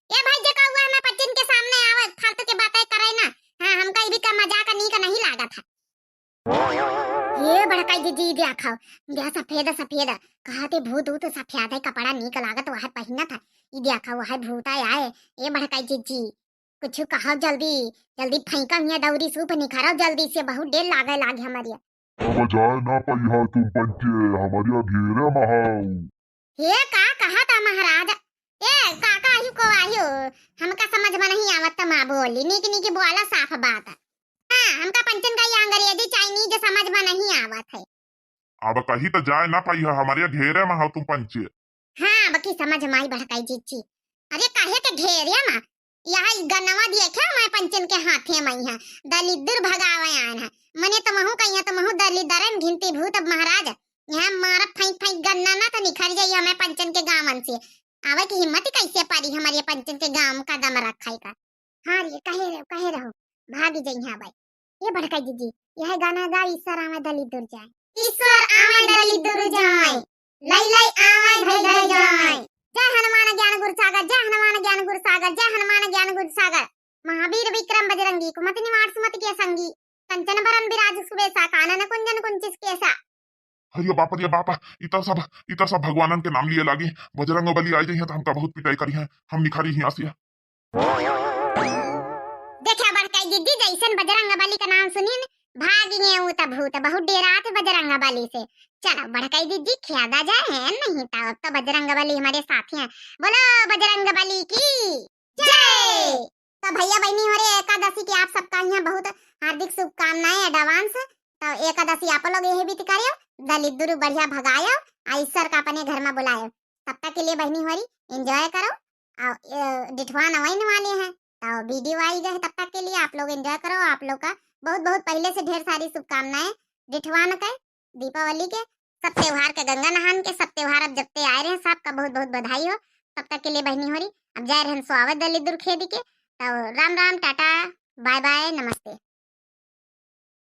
ए भाई जगा हुआ मैं बच्चन के सामने आवे फालतू के बातें करे ना हां हमका भी का मजाक नहीं लागत है ये बड़काई दीदी देखो ये सफेद कहते भूत तो सफेद है कपड़ा नीक लागत वह पहना था ये देखो वह भूत आए ये बड़काई दीदी कुछ कहो जल्दी फेंका यहाँ दौरी सूप निखारो जल्दी से बहुत देर लागे हमारी अब जाए ना पहिया तुम पंचे हमारिया घेरे महाऊ ये का कहा था महाराज ए काका आयु को आयु हमका समझ में नहीं आवत मां बोली नीक बोला साफ बात हां हमका पंचन का ये अंग्रेजी चाइनीज समझ में नहीं आवत है अब कहीं तो जाए ना पहिया हमारिया घेरे महाऊ तुम पंचे हां बाकी समझ में आई बड़काई जीची अरे काहे के घेरे मां यहाँ गन्नवा देखे मैं पंचन के हाथे में यहाँ दलिद्दर भगावे आन है मने तो महू कहिया तो महू दलिद्दरन घिनती भूत महाराज यहाँ मारा फेंक गन्ना ना तो निखर जाइए मैं पंचन के गांवन से आवे की हिम्मत कैसे पारी हमारे पंचन के गांव का दम रखा का हाँ ये कहे रहो भाग जाइए यहाँ भाई ये बड़का दीदी यह गाना गा ईश्वर आवे दलिद्दर जाए ईश्वर आवे दलिद्दर जाए लई लई आवे धई जाए जय हनुमान ज्ञान गुरु सागर जय हनुमान ज्ञान गुरु सागर जय हनुमान ज्ञान गुरु सागर महावीर विक्रम बजरंगी कुमति निवार सुमति के संगी कंचन भरन विराज सुबेसा कानन कुंजन कुंचिस केसा अरे बापा इतना सब भगवानन के नाम लिए लागी बजरंग बली आई जई है तो हमका बहुत पिटाई करी है हम निखारी ही आसिया देखा बड़काई दीदी जैसन बजरंग बली का नाम सुनी भागिने उत भूत बहुत डेरात बजरंग बली से चलो बड़काई दीदी ख्यादा जाए नहीं तो बजरंग बली हमारे साथ हैं बोलो बजरंग बली की जय तो भैया बहनी हमारे एकादशी की आप सबका यहाँ बहुत हार्दिक शुभकामनाएं एडवांस तो एकादशी आप लोग यही भी करियो दलिद्दर बढ़िया भगायो ईश्वर का अपने घर में बुलायो तब तक के लिए बहनी हमारी एंजॉय करो और डिठवा नवाइन वाले हैं तो वीडियो आई गए तब तक के लिए आप लोग एंजॉय करो आप लोग का बहुत पहले से ढेर सारी शुभकामनाएं डिठवान के दीपावली के सब त्योहार के गंगा नहान के सब त्योहार अब जब ते आए रहे सबका बहुत बधाई हो तब तक के लिए बहनी हो रही अब जा रहे हैं स्वागत दलिद्दर खेदी के तो राम टाटा बाय बाय नमस्ते।